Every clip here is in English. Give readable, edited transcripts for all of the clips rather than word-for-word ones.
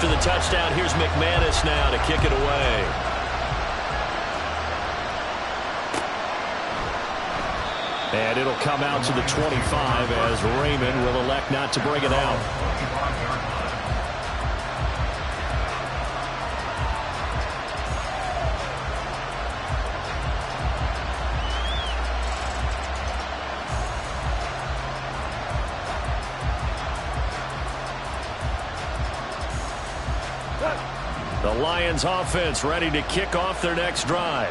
after the touchdown. Here's McManus now to kick it away. And it'll come out to the 25 as Raymond will elect not to bring it out. The Lions offense ready to kick off their next drive.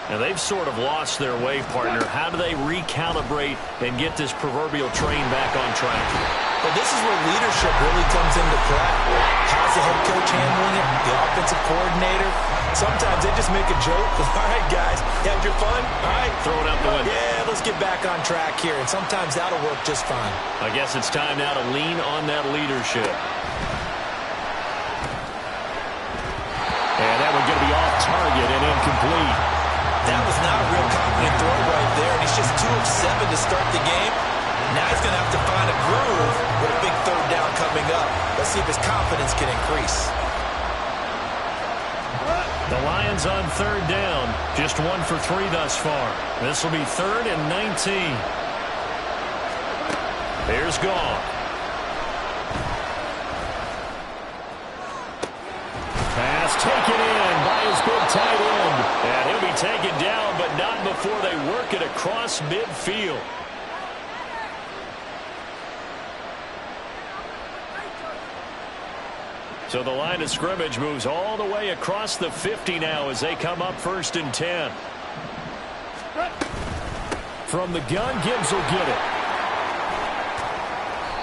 And they've sort of lost their way, partner. How do they recalibrate and get this proverbial train back on track? Well, this is where leadership really comes into play. How's the head coach handling it? The offensive coordinator? Sometimes they just make a joke. All right, guys, you had your fun? All right. Throw it out the window. Yeah, let's get back on track here. And sometimes that'll work just fine. I guess it's time now to lean on that leadership. And that one's going to be off target and incomplete. That was not a real confident throw right there, and he's just 2 of 7 to start the game. Now he's going to have to find a groove with a big third down coming up. Let's see if his confidence can increase. The Lions on third down, just 1 for 3 thus far. This will be 3rd and 19. Here's Goff. Pass taken in by his big tight end. And he'll be taken down, but not before they work it across midfield. So the line of scrimmage moves all the way across the 50 now as they come up 1st and 10. From the gun, Gibbs will get it.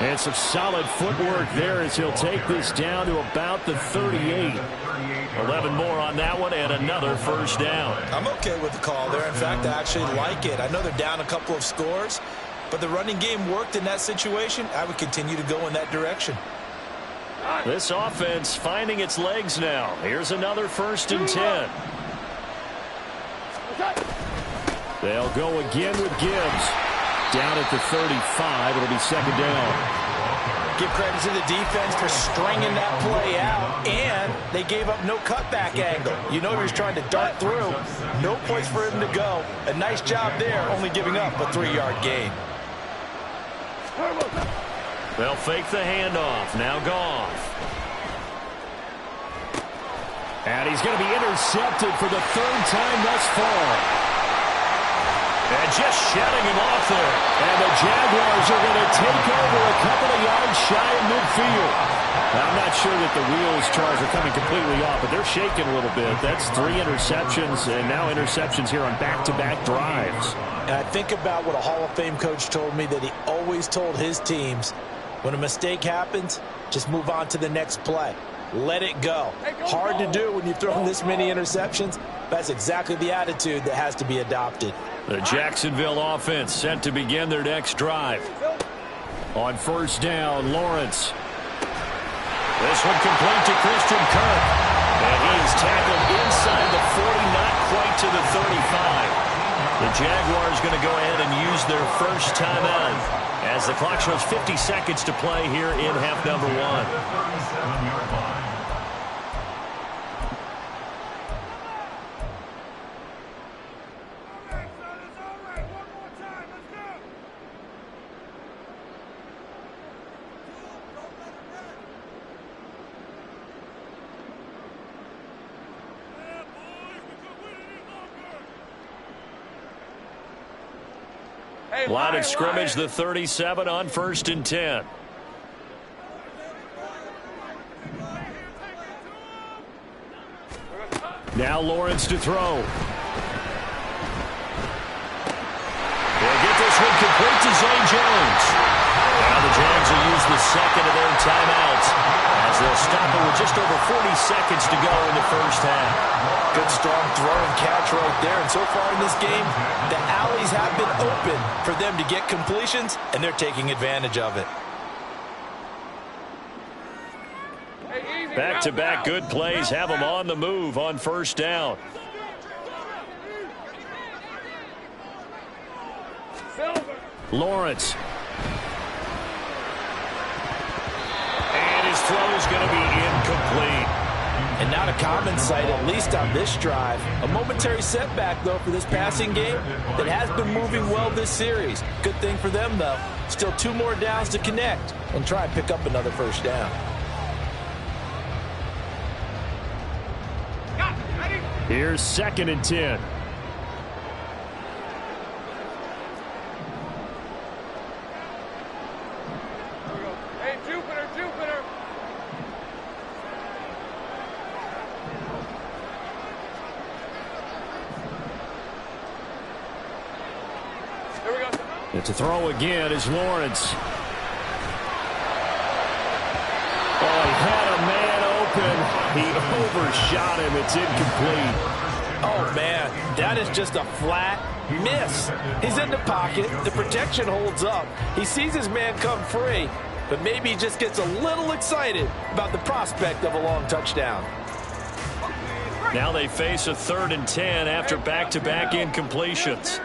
And some solid footwork there as he'll take this down to about the 38. 11 more on that one and another first down. I'm okay with the call there. In fact, I actually like it. I know they're down a couple of scores, but the running game worked in that situation. I would continue to go in that direction. This offense finding its legs now. Here's another 1st and 10. They'll go again with Gibbs. Down at the 35, it'll be 2nd down. Give credit to the defense for stringing that play out, and they gave up no cutback angle. You know he was trying to dart through. No place for him to go. A nice job there, only giving up a 3-yard gain. They'll fake the handoff. Now Goff. And he's going to be intercepted for the 3rd time thus far. And just shutting him off there. And the Jaguars are going to take over a couple of yards shy of midfield. Now, I'm not sure that the wheels, Charles, are coming completely off, but they're shaking a little bit. That's 3 interceptions, and now interceptions here on back-to-back drives. And I think about what a Hall of Fame coach told me that he always told his teams, when a mistake happens, just move on to the next play. Let it go. Hard to do when you've thrown this many interceptions. That's exactly the attitude that has to be adopted. The Jacksonville offense set to begin their next drive. On 1st down, Lawrence. This one complete to Christian Kirk. And he is tackled inside the 40, not quite to the 35. The Jaguars going to go ahead and use their first timeout as the clock shows 50 seconds to play here in half number 1. Line of scrimmage, the 37 on 1st and 10. Now Lawrence to throw. They'll get this one complete to Zay Jones. Now the Jags will use the 2nd of their timeouts as they'll stop it with just over 40 seconds to go in the first half. Good, strong throw and catch right there. And so far in this game, the alleys have been open for them to get completions, and they're taking advantage of it. Back-to-back good plays have them on the move on 1st down. Lawrence. And his throw is going to be incomplete. And not a common sight, at least on this drive. A momentary setback, though, for this passing game that has been moving well this series. Good thing for them, though. Still 2 more downs to connect and try and pick up another first down. Here's 2nd and 10. And to throw again is Lawrence. Oh, he had a man open. He overshot him. It's incomplete. Oh, man, that is just a flat miss. He's in the pocket. The protection holds up. He sees his man come free, but maybe he just gets a little excited about the prospect of a long touchdown. Now they face a 3rd and 10 after back-to-back incompletions.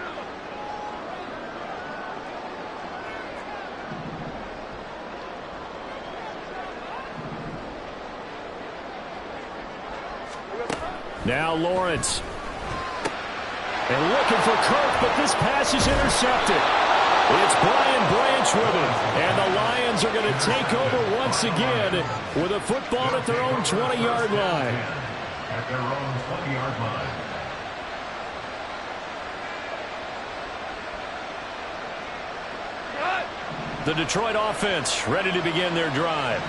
Now Lawrence. And looking for Kirk, but this pass is intercepted. It's Brian Branch with it. And the Lions are going to take over once again with a football at their own 20-yard line. At their own 20-yard line. The Detroit offense ready to begin their drive.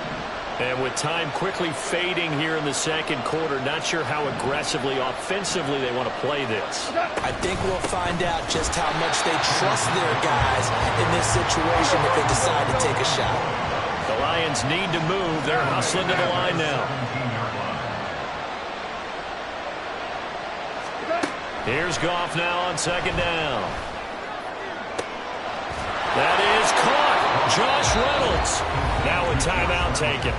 And with time quickly fading here in the 2nd quarter, not sure how aggressively, offensively they want to play this. I think we'll find out just how much they trust their guys in this situation if they decide to take a shot. The Lions need to move. They're hustling to the line now. Here's Goff now on 2nd down. That is caught. Josh Reynolds. Now a timeout taken.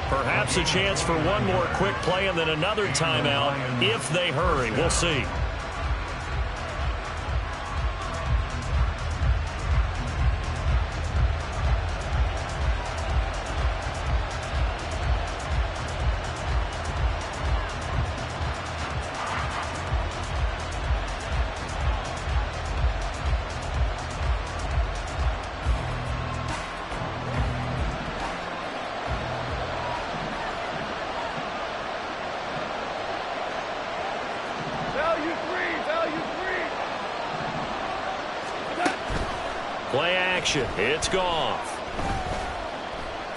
Perhaps a chance for one more quick play and then another timeout if they hurry. We'll see. Play action. It's Goff.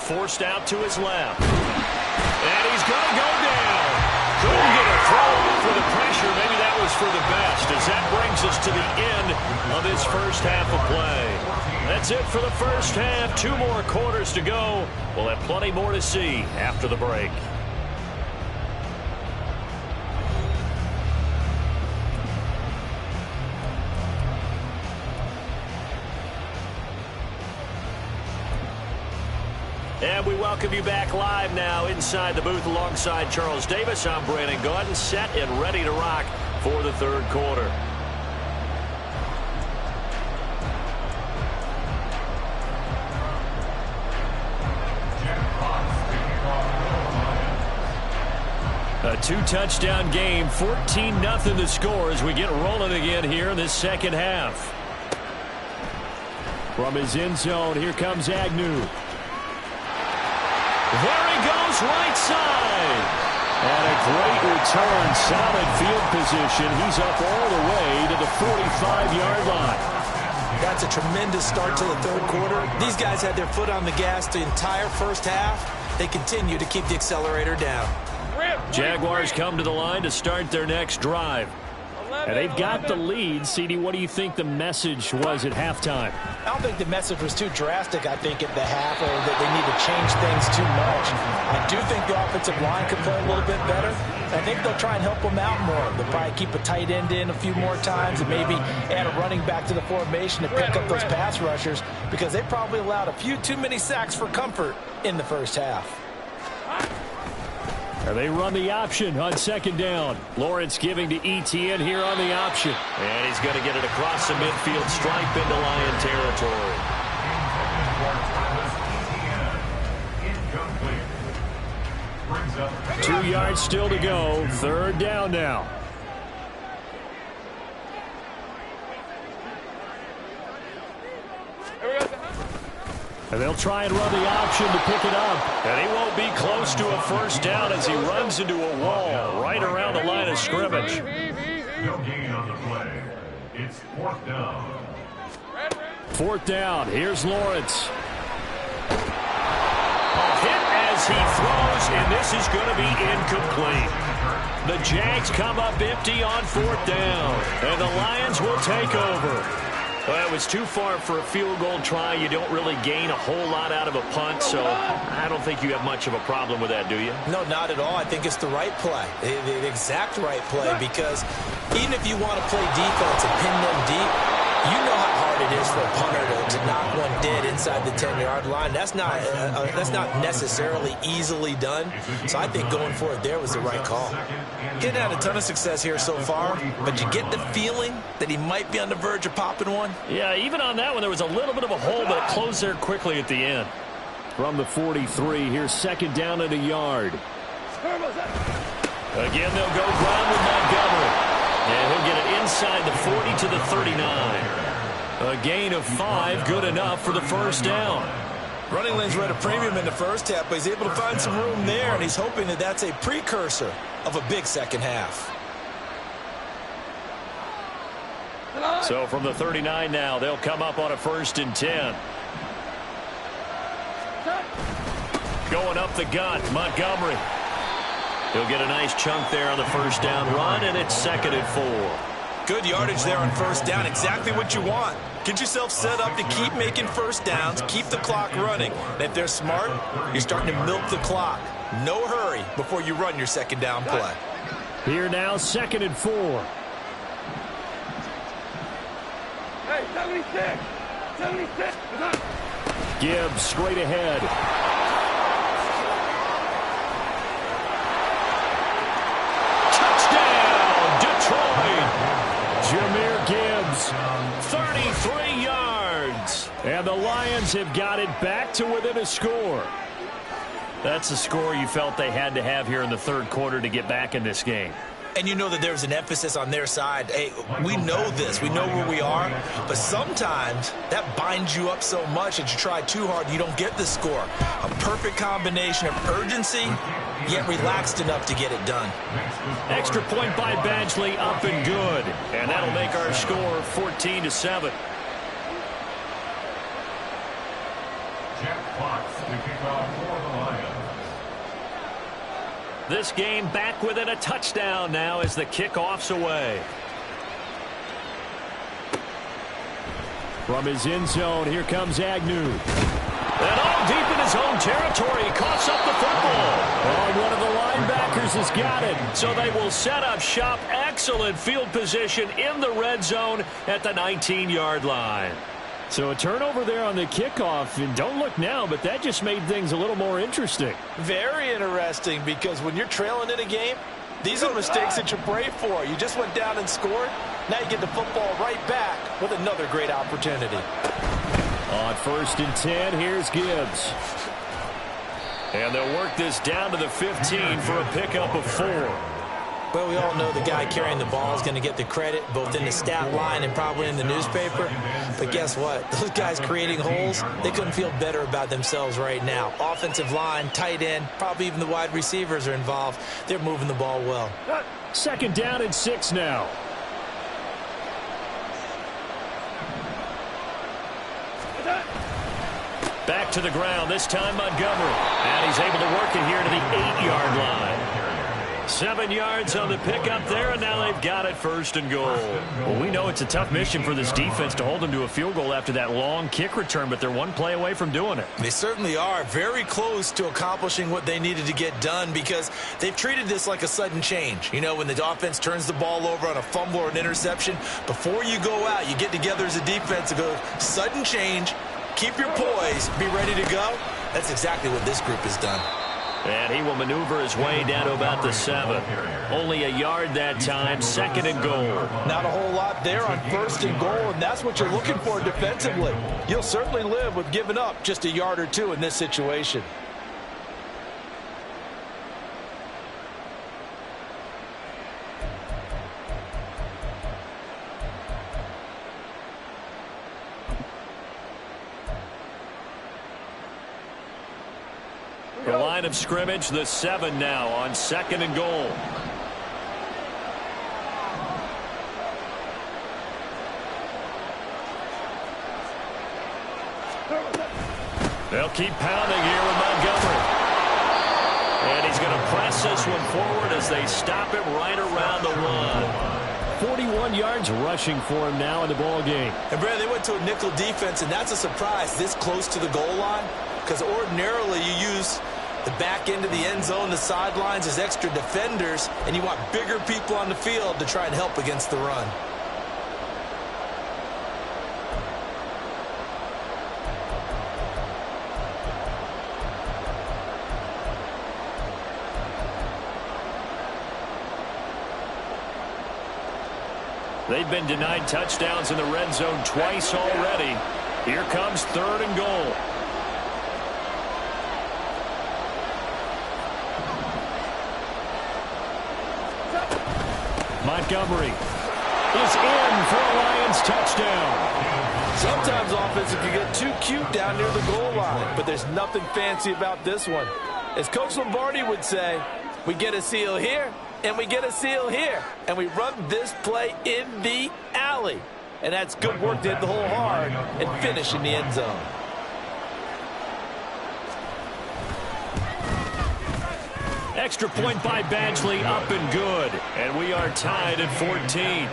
Forced out to his left. And he's going to go down. Couldn't get a throw off with the pressure. Maybe that was for the best, as that brings us to the end of this first half of play. That's it for the first half. 2 more quarters to go. We'll have plenty more to see after the break. And we welcome you back live now inside the booth alongside Charles Davis. I'm Brandon Gaudin, set and ready to rock for the 3rd quarter. A 2-touchdown game, 14-0 the score as we get rolling again here in this 2nd half. From his end zone, here comes Agnew. There he goes, right side. And a great return, solid field position. He's up all the way to the 45-yard line. That's a tremendous start to the 3rd quarter. These guys had their foot on the gas the entire first half. They continue to keep the accelerator down. Jaguars come to the line to start their next drive. And they've got the lead. CD, what do you think the message was at halftime? I don't think the message was too drastic, I think, at the half, or that they need to change things too much. I do think the offensive line could play a little bit better. I think they'll try and help them out more. They'll probably keep a tight end in a few more times and maybe add a running back to the formation to pick up those pass rushers, because they probably allowed a few too many sacks for comfort in the first half. And they run the option on 2nd down. Lawrence giving to ETN here on the option. And he's going to get it across the midfield stripe into Lion territory. brings up 2 yards still to go. 3rd down now. And they'll try and run the option to pick it up. And he won't be close to a 1st down as he runs into a wall right around the line of scrimmage. no gain on the play. It's 4th down. 4th down. Here's Lawrence. Hit as he throws, and this is going to be incomplete. The Jags come up empty on 4th down, and the Lions will take over. Well, it was too far for a field goal try. You don't really gain a whole lot out of a punt, so I don't think you have much of a problem with that, do you? No, not at all. I think it's the right play, the exact right play, because even if you want to play defense and pin them deep, you know how hard it is for a punter to knock one dead inside the 10-yard line. That's not necessarily easily done. So I think going for it there was the right call. Getting had a ton of success here so far, but you get the feeling that he might be on the verge of popping one. Yeah, even on that one, there was a little bit of a hole, but it closed there quickly at the end. From the 43, here's 2nd down and a yard. Again, they'll go ground with Montgomery. And he'll get it inside the 40 to the 39. A gain of 5, good enough for the 1st down. Running lanes were at a premium in the first half, but he's able to find some room there, and he's hoping that that's a precursor of a big second half. So from the 39 now, they'll come up on a 1st and 10. Going up the gut, Montgomery. He'll get a nice chunk there on the 1st down run, and it's 2nd and 4. Good yardage there on 1st down, exactly what you want. Get yourself set up to keep making 1st downs, keep the clock running. And if they're smart, you're starting to milk the clock. No hurry before you run your 2nd down play. Here now, 2nd and 4. Hey, 76! 76! Gibbs straight ahead. Jahmyr Gibbs, 33 yards. And the Lions have got it back to within a score. That's a score you felt they had to have here in the 3rd quarter to get back in this game. And you know that there's an emphasis on their side. Hey, we know this. We know where we are. But sometimes that binds you up so much that you try too hard, you don't get the score. A perfect combination of urgency, yet relaxed enough to get it done. Extra point by Badgley, up and good. And that'll make our score 14-7. Jack Fox to kick off for the Lions. This game back within a touchdown now as the kickoff's away. From his end zone, here comes Agnew. And all deep in his own territory, he coughs up the football. Oh, one of the linebackers has got it. So they will set up shop. Excellent field position in the red zone at the 19-yard line. So a turnover there on the kickoff, and don't look now, but that just made things a little more interesting. Very interesting, because when you're trailing in a game, these are mistakes that you pray for. You just went down and scored. Now you get the football right back with another great opportunity. On 1st and 10, here's Gibbs. And they'll work this down to the 15 for a pickup of 4. Well, we all know the guy carrying the ball is going to get the credit, both in the stat line and probably in the newspaper. But guess what? Those guys creating holes, they couldn't feel better about themselves right now. Offensive line, tight end, probably even the wide receivers are involved. They're moving the ball well. 2nd down and 6 now. Back to the ground, this time Montgomery. And he's able to work it here to the 8-yard line. 7 yards on the pickup there, and now they've got it 1st and goal. Well, we know it's a tough mission for this defense to hold them to a field goal after that long kick return, but they're one play away from doing it. They certainly are very close to accomplishing what they needed to get done, because they've treated this like a sudden change. You know, when the offense turns the ball over on a fumble or an interception, before you go out, you get together as a defense and go, sudden change, keep your poise, be ready to go. That's exactly what this group has done. And he will maneuver his way down to about the 7. Only a yard that time, 2nd and goal. Not a whole lot there on 1st and goal, and that's what you're looking for defensively. You'll certainly live with giving up just a yard or two in this situation. The line of scrimmage, the 7 now on 2nd and goal. They'll keep pounding here with Montgomery. And he's going to press this one forward as they stop it right around the 1. 41 yards rushing for him now in the ball game. And Brad, they went to a nickel defense, and that's a surprise this close to the goal line, because ordinarily you use the back end of the end zone, the sidelines as extra defenders, and you want bigger people on the field to try and help against the run. They've been denied touchdowns in the red zone twice already. Here comes 3rd and goal. Montgomery is in for a Lions touchdown. Sometimes offenses can get too cute down near the goal line, but there's nothing fancy about this one. As Coach Lombardi would say, we get a seal here, and we get a seal here, and we run this play in the alley. And that's good work to hit the hole hard and finish in the end zone. Extra point by Badgley, up and good. And we are tied at 14.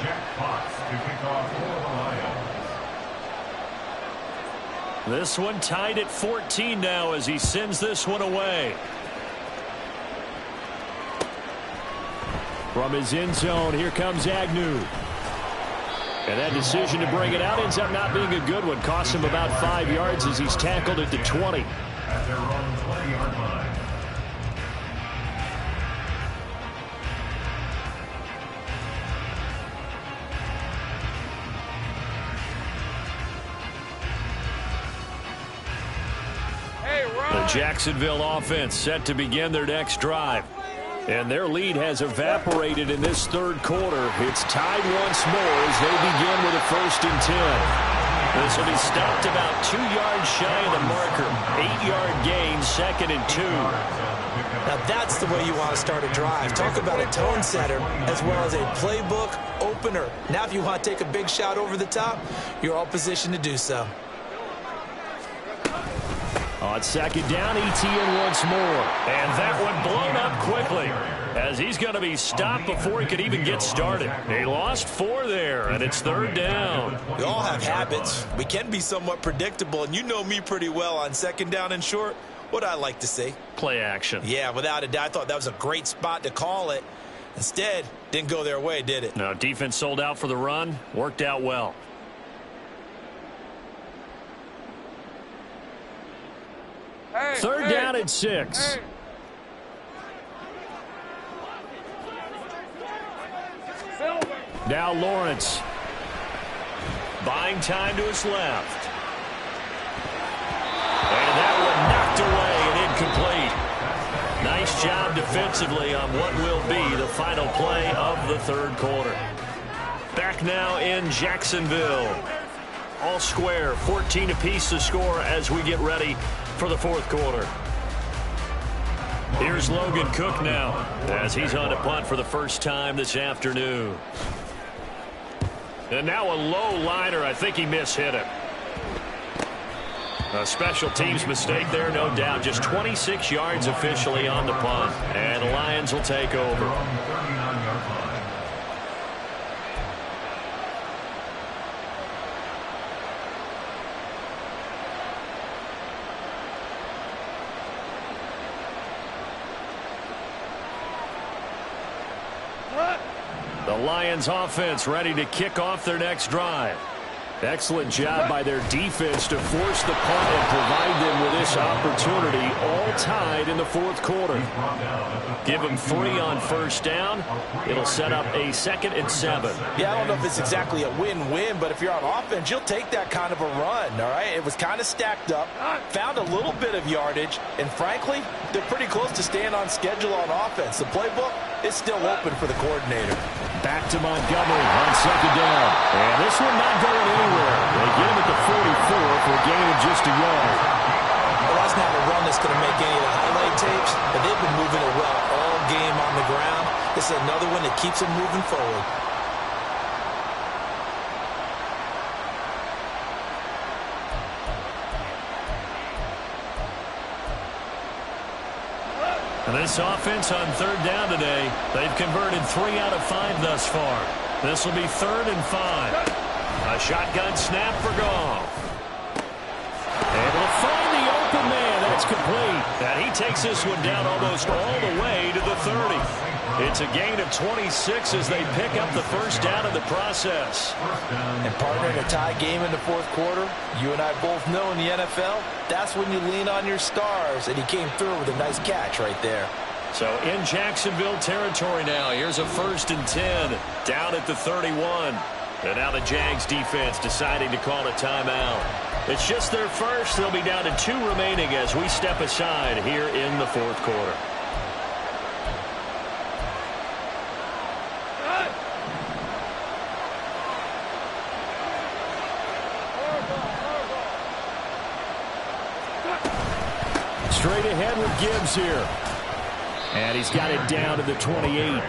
Jack Fox to kick off for the Lions. This one tied at 14 now as he sends this one away. From his end zone, here comes Agnew. And that decision to bring it out ends up not being a good one. Costs him about 5 yards as he's tackled at the 20. At their own 20-yard line. The Jacksonville offense set to begin their next drive. And their lead has evaporated in this 3rd quarter. It's tied once more as they begin with a 1st and 10. This will be stopped about 2 yards shy of the marker. 8-yard gain, 2nd and 2. Now that's the way you want to start a drive. Talk about a tone setter as well as a playbook opener. Now if you want to take a big shot over the top, you're all positioned to do so. On 2nd down, ETN once more. And that one blown up quickly as he's going to be stopped before he could even get started. They lost 4 there, and it's 3rd down. We all have habits. We can be somewhat predictable, and you know me pretty well on 2nd down and short. What I like to see. Play action. Yeah, without a doubt. I thought that was a great spot to call it. Instead, didn't go their way, did it? No, defense sold out for the run. Worked out well. Hey, 3rd down and 6. Hey. Now Lawrence. Buying time to his left. And that one knocked away and incomplete. Nice job defensively on what will be the final play of the 3rd quarter. Back now in Jacksonville. All square, 14 apiece to score as we get ready for the 4th quarter. Here's Logan Cook now as he's on a punt for the first time this afternoon. And now a low liner. I think he mishit it. A special teams mistake there, no doubt. Just 26 yards officially on the punt. And the Lions will take over. The Lions offense ready to kick off their next drive. Excellent job by their defense to force the punt and provide them with this opportunity, all tied in the 4th quarter. Give them 3 on 1st down. It'll set up a 2nd and 7. Yeah, I don't know if it's exactly a win-win, but if you're on offense, you'll take that kind of a run, all right? It was kind of stacked up, found a little bit of yardage, and frankly, they're pretty close to staying on schedule on offense. The playbook is still open for the coordinator. Back to Montgomery on 2nd down. And this one not going anywhere. They get him at the 44 for a gain of just a yard. Well, that's not a run that's going to make any of the highlight tapes, but they've been moving it well all game on the ground. This is another one that keeps them moving forward. And this offense on third down today, they've converted 3 out of 5 thus far. This will be 3rd and 5. A shotgun snap for Goff. Able to find the open man. That's complete. And he takes this one down almost all the way to the 30. It's a gain of 26 as they pick up the first down in the process. And partner, in a tie game in the fourth quarter, you and I both know in the NFL, that's when you lean on your stars. And he came through with a nice catch right there. So in Jacksonville territory now, here's a 1st and 10 down at the 31. And now the Jags defense deciding to call a timeout. It's just their first. They'll be down to 2 remaining as we step aside here in the fourth quarter. Straight ahead with Gibbs here. And he's got it down to the 28.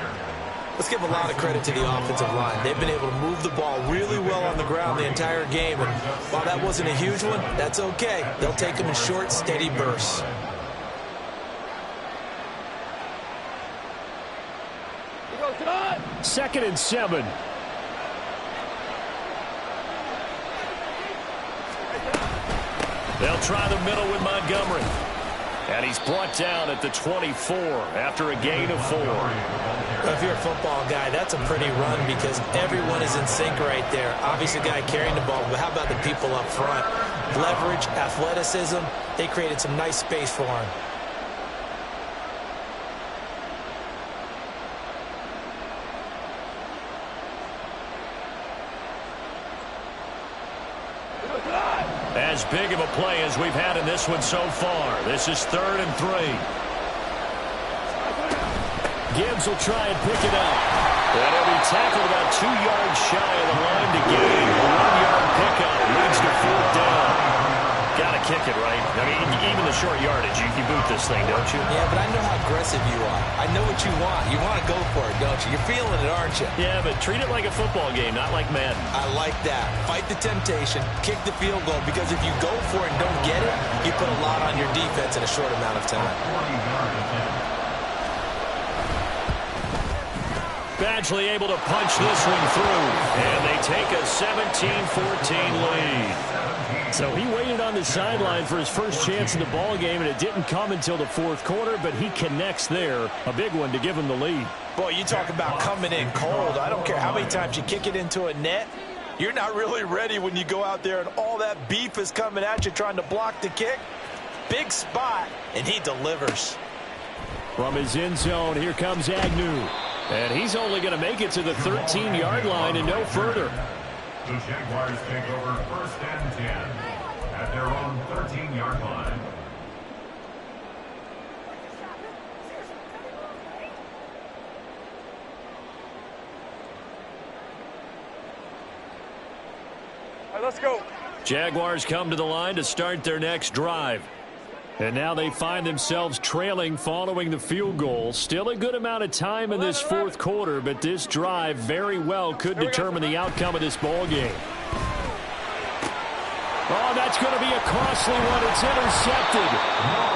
Let's give a lot of credit to the offensive line. They've been able to move the ball really well on the ground the entire game. And while that wasn't a huge one, that's okay. They'll take them in short, steady bursts. Second and 7. They'll try the middle with Montgomery. And he's brought down at the 24 after a gain of 4. If you're a football guy, that's a pretty run because everyone is in sync right there. Obviously, the guy carrying the ball, but how about the people up front? Leverage, athleticism, they created some nice space for him. As big of a play as we've had in this one so far. This is 3rd and 3. Gibbs will try and pick it up. And he'll be tackled about 2 yards shy of the line to gain. A 1-yard pickup leads to 4th down. Got to kick it, right? I mean, even the short yardage, you boot this thing, don't you? Yeah, but I know how aggressive you are. I know what you want. You want to go for it, don't you? You're feeling it, aren't you? Yeah, but treat it like a football game, not like Madden. I like that. Fight the temptation, kick the field goal, because if you go for it and don't get it, you put a lot on your defense in a short amount of time. Badgley able to punch this one through, and they take a 17-14 lead. So he waited on the sideline for his first chance in the ball game, and it didn't come until the fourth quarter, but he connects there. A big one to give him the lead. Boy, you talk about coming in cold. I don't care how many times you kick it into a net. You're not really ready when you go out there and all that beef is coming at you trying to block the kick. Big spot, and he delivers. From his end zone, here comes Agnew. And he's only going to make it to the 13-yard line and no further. The Jaguars take over 1st and 10 at their own 13-yard line. All right, let's go. Jaguars come to the line to start their next drive. And now they find themselves trailing following the field goal. Still a good amount of time in this fourth quarter, but this drive very well could determine the outcome of this ball game. Oh, that's going to be a costly one. It's intercepted.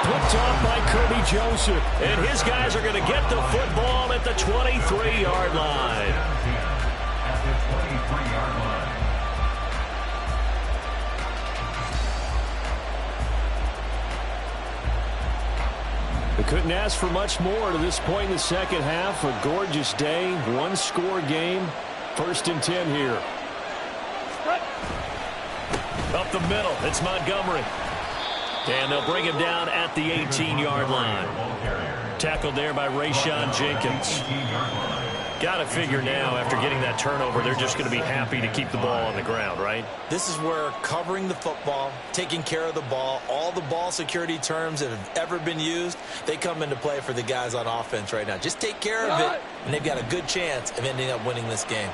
Picked off by Kirby Joseph. And his guys are going to get the football at the 23-yard line. At the 23-yard line. They couldn't ask for much more to this point in the second half. A gorgeous day, one-score game. 1st and 10 here. Up the middle, it's Montgomery. And they'll bring him down at the 18-yard line. Tackled there by Rayshon Jenkins. Got to figure now, after getting that turnover, they're just going to be happy to keep the ball on the ground, right? This is where covering the football, taking care of the ball, all the ball security terms that have ever been used, they come into play for the guys on offense right now. Just take care of it, and they've got a good chance of ending up winning this game.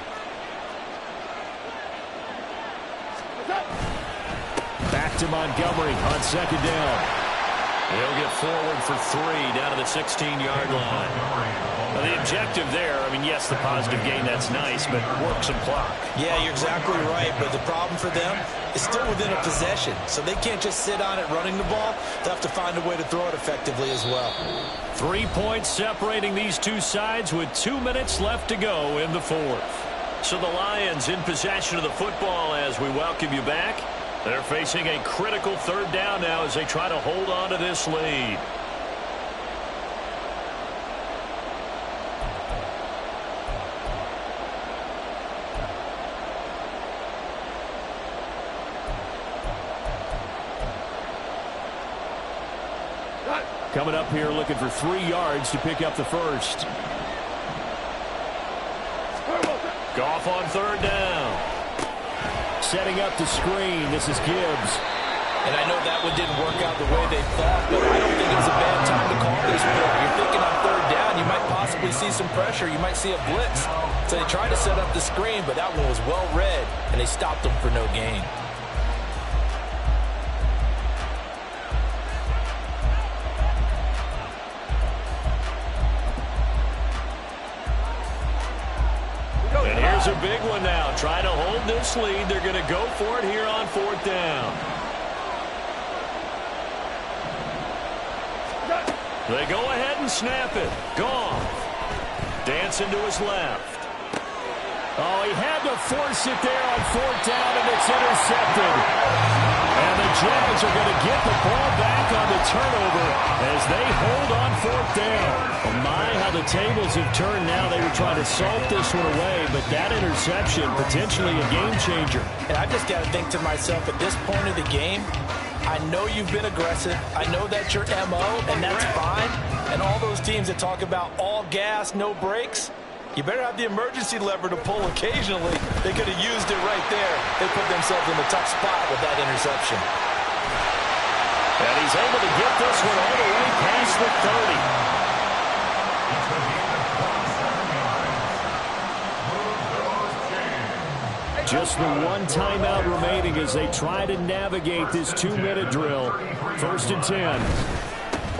Back back to Montgomery on second down. He'll get forward for 3 down to the 16-yard line. Now, the objective there, I mean, yes, the positive gain, that's nice, but work some clock. Yeah, you're exactly right, but the problem for them is still within a possession, so they can't just sit on it running the ball. They'll have to find a way to throw it effectively as well. 3 points separating these two sides with 2 minutes left to go in the fourth. So the Lions in possession of the football as we welcome you back. They're facing a critical third down now as they try to hold on to this lead. Coming up here looking for 3 yards to pick up the first. Goff on third down. Setting up the screen. This is Gibbs. And I know that one didn't work out the way they thought, but I don't think it was a bad time to call this play. You're thinking on third down, you might possibly see some pressure. You might see a blitz. So they tried to set up the screen, but that one was well read, and they stopped them for no gain. And here's a big one now. Trying to hold this lead. They're going to go for it here on fourth down. They go ahead and snap it. Gone. Dancing to his left. Oh, he had to force it there on fourth down, and it's intercepted. And the Jags are going to get the ball back on the turnover as they hold on fourth down. Oh my, how the tables have turned now. They were trying to salt this one away, but that interception, potentially a game changer. And I just got to think to myself, at this point of the game, I know you've been aggressive. I know that's your MO, and that's fine. And all those teams that talk about all gas, no brakes, you better have the emergency lever to pull occasionally. They could have used it right there. They put themselves in a tough spot with that interception. And he's able to get this one all the way past the 30. Just the one timeout remaining as they try to navigate this 2-minute drill. First and 10.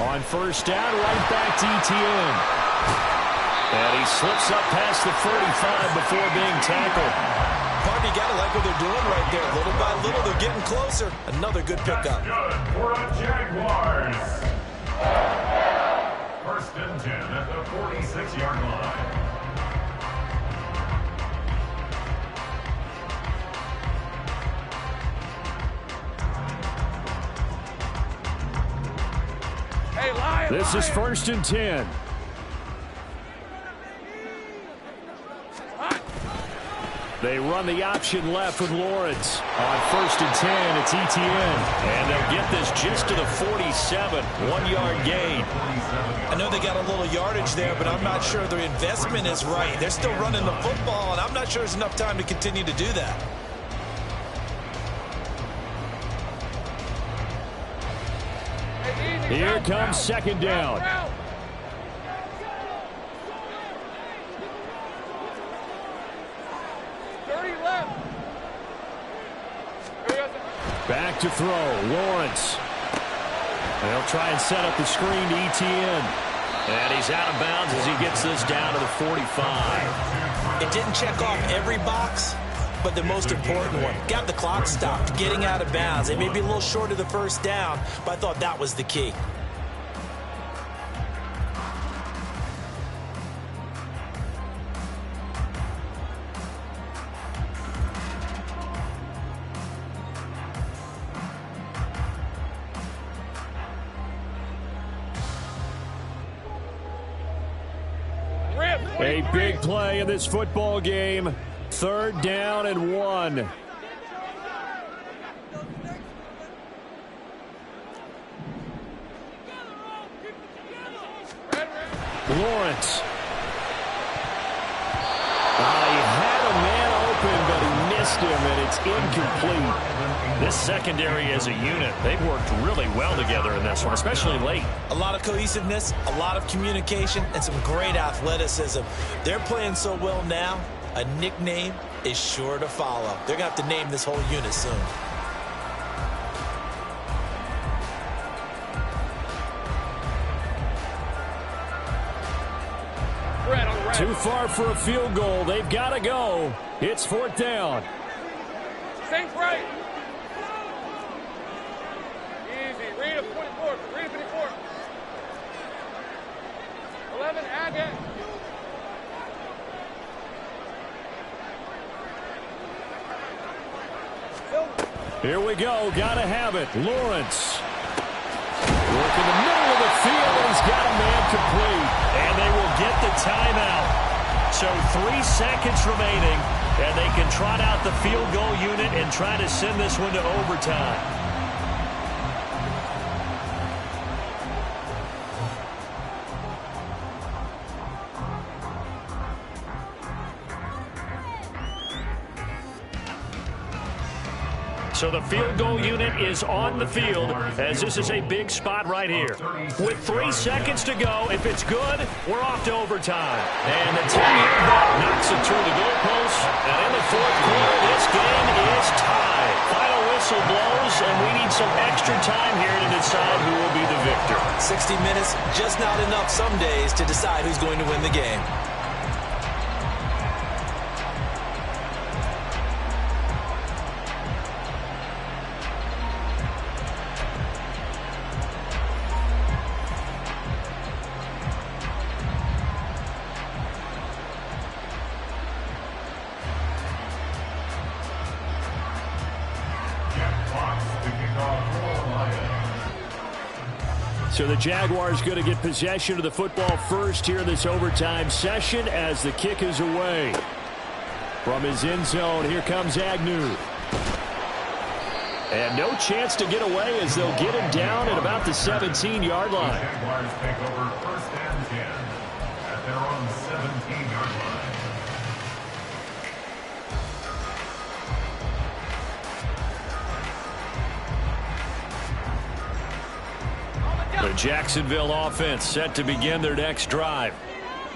On first down, right back to ETN. And he slips up past the 45 before being tackled. Party, got to like what they're doing right there. Little by little, they're getting closer. Another good pickup. Good for the Jaguars. First and 10 at the 46-yard line. This is first and 10. They run the option left with Lawrence. On first and 10, it's ETN. And they'll get this just to the 47. 1-yard gain. I know they got a little yardage there, but I'm not sure their investment is right. They're still running the football, and I'm not sure there's enough time to continue to do that. Here comes second down. Back to throw, Lawrence. They'll try and set up the screen to ETN. And he's out of bounds as he gets this down to the 45. It didn't check off every box, but the most important one. Got the clock stopped, getting out of bounds. They may be a little short of the first down, but I thought that was the key. A big play in this football game. Third down and 1. Lawrence. He had a man open, but he missed him, and it's incomplete. This secondary as a unit, they've worked really well together in this one, especially late. A lot of cohesiveness, a lot of communication, and some great athleticism. They're playing so well now, a nickname is sure to follow. They're going to have to name this whole unit soon. Too far for a field goal. They've got to go. It's 4th down. Sink right. Easy. Read up 24. Read up 24. 11. Add it. Here we go. Got to have it. Lawrence. Work in the middle of the field, and he's got a man complete. And they will get the timeout. So 3 seconds remaining, and they can trot out the field goal unit and try to send this one to overtime. So the field goal unit is on the field, as this is a big spot right here. With 3 seconds to go, if it's good, we're off to overtime. And the 10-year vet knocks it through the goalpost. And in the 4th quarter, this game is tied. Final whistle blows, and we need some extra time here to decide who will be the victor. 60 minutes, just not enough some days to decide who's going to win the game. So the Jaguars going to get possession of the football first here in this overtime session as the kick is away. From his end zone, here comes Agnew. And no chance to get away as they'll get him down at about the 17-yard line. The Jaguars take over 1st and 10 at their own 17-yard line. The Jacksonville offense set to begin their next drive.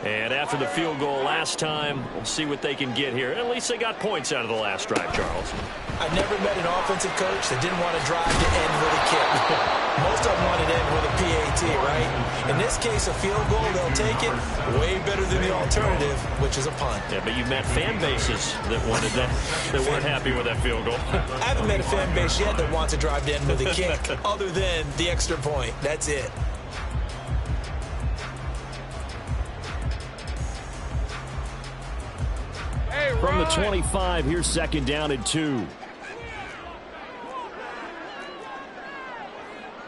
And after the field goal last time, we'll see what they can get here. At least they got points out of the last drive, Charles. I've never met an offensive coach that didn't want to drive to end with a kick. Most of them wanted to end with a PAT, right? In this case, a field goal, they'll take it way better than the alternative, which is a punt. Yeah, but you've met fan bases that wanted that, that weren't happy with that field goal. I haven't met a fan base yet that wants to drive to end with a kick other than the extra point. That's it. From the 25, here's 2nd down and 2.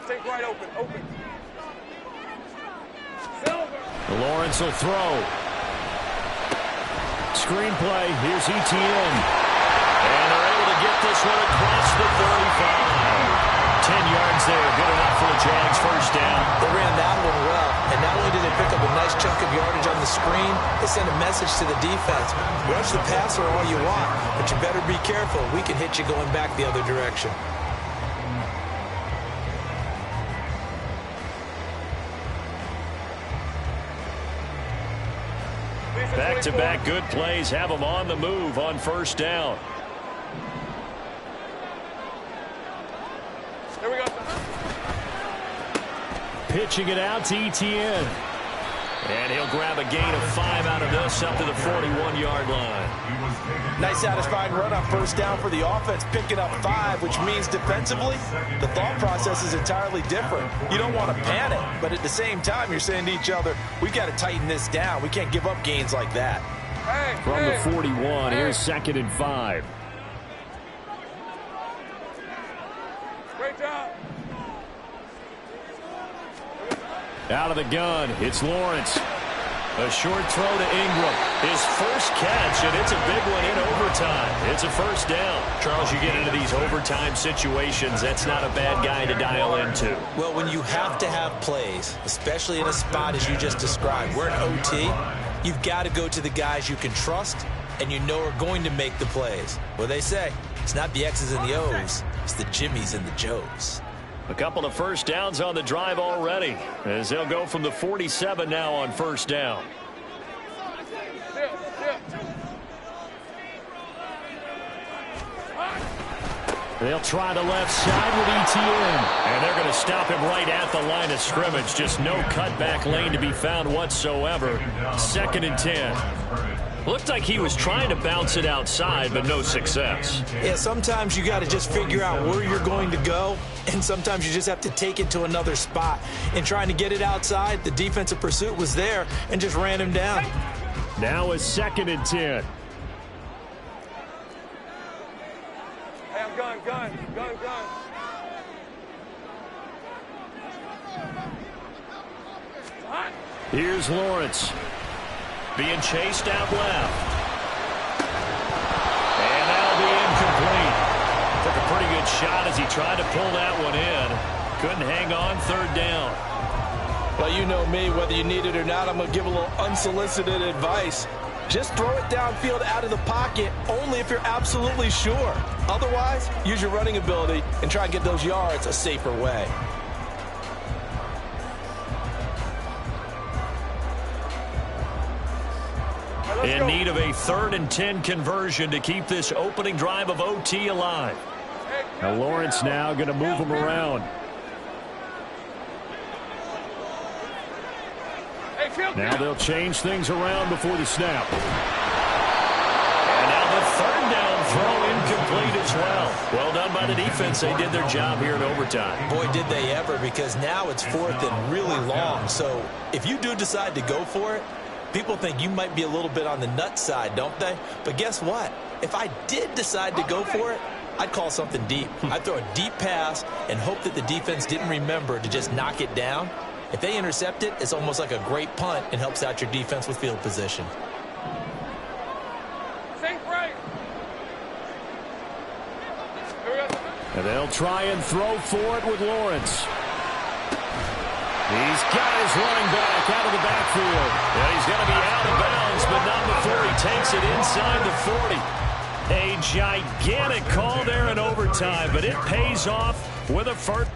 Take right open. Lawrence will throw. Screenplay. Here's ETN. And they're able to get this one across the 35. 10 yards there. Good enough for the Jags. 1st down. They ran that one well. And not only did they pick up a nice chunk of yardage on the screen, they sent a message to the defense. Rush the passer all you want, but you better be careful. We can hit you going back the other direction. Back-to-back good plays have them on the move on 1st down. Here we go. Pitching it out to ETN. And he'll grab a gain of 5 out of this up to the 41-yard line. Nice satisfying run on 1st down for the offense, picking up 5, which means defensively, the thought process is entirely different. You don't want to panic, but at the same time, you're saying to each other, we've got to tighten this down. We can't give up gains like that. From the 41, here's 2nd and 5. Great job. Out of the gun, it's Lawrence. A short throw to Ingram. His first catch, and it's a big one in overtime. It's a 1st down. Charles, you get into these overtime situations, that's not a bad guy to dial into. Well, when you have to have plays, especially in a spot as you just described, we're in OT, you've got to go to the guys you can trust and you know are going to make the plays. Well, they say, it's not the X's and the O's, it's the Jimmies and the Joes. A couple of 1st downs on the drive already, as they'll go from the 47 now on 1st down. They'll try the left side with ETN. And they're going to stop him right at the line of scrimmage. Just no cutback lane to be found whatsoever. 2nd and 10. Looked like he was trying to bounce it outside, but no success. Yeah, sometimes you got to just figure out where you're going to go, and sometimes you just have to take it to another spot. In trying to get it outside, the defensive pursuit was there and just ran him down. Now a 2nd and 10. Hey, I'm gun. Here's Lawrence. Being chased out left. And that'll be incomplete. Took a pretty good shot as he tried to pull that one in. Couldn't hang on 3rd down. Well, you know me, whether you need it or not, I'm going to give a little unsolicited advice. Just throw it downfield out of the pocket only if you're absolutely sure. Otherwise, use your running ability and try and get those yards a safer way. In need of a 3rd and 10 conversion to keep this opening drive of OT alive. Now Lawrence now going to move him around. Now they'll change things around before the snap. And now the 3rd down throw incomplete as well. Well done by the defense. They did their job here in overtime. Boy, did they ever, because now it's 4th and really long. So if you do decide to go for it, people think you might be a little bit on the nut side, don't they? But guess what? If I did decide to go for it, I'd call something deep. I'd throw a deep pass and hope that the defense didn't remember to just knock it down. If they intercept it, it's almost like a great punt and helps out your defense with field position. And they'll try and throw for it with Lawrence. He's got his running back out of the backfield. Yeah, he's going to be out of bounds, but not before he takes it inside the 40. A gigantic call there in overtime, but it pays off with a first.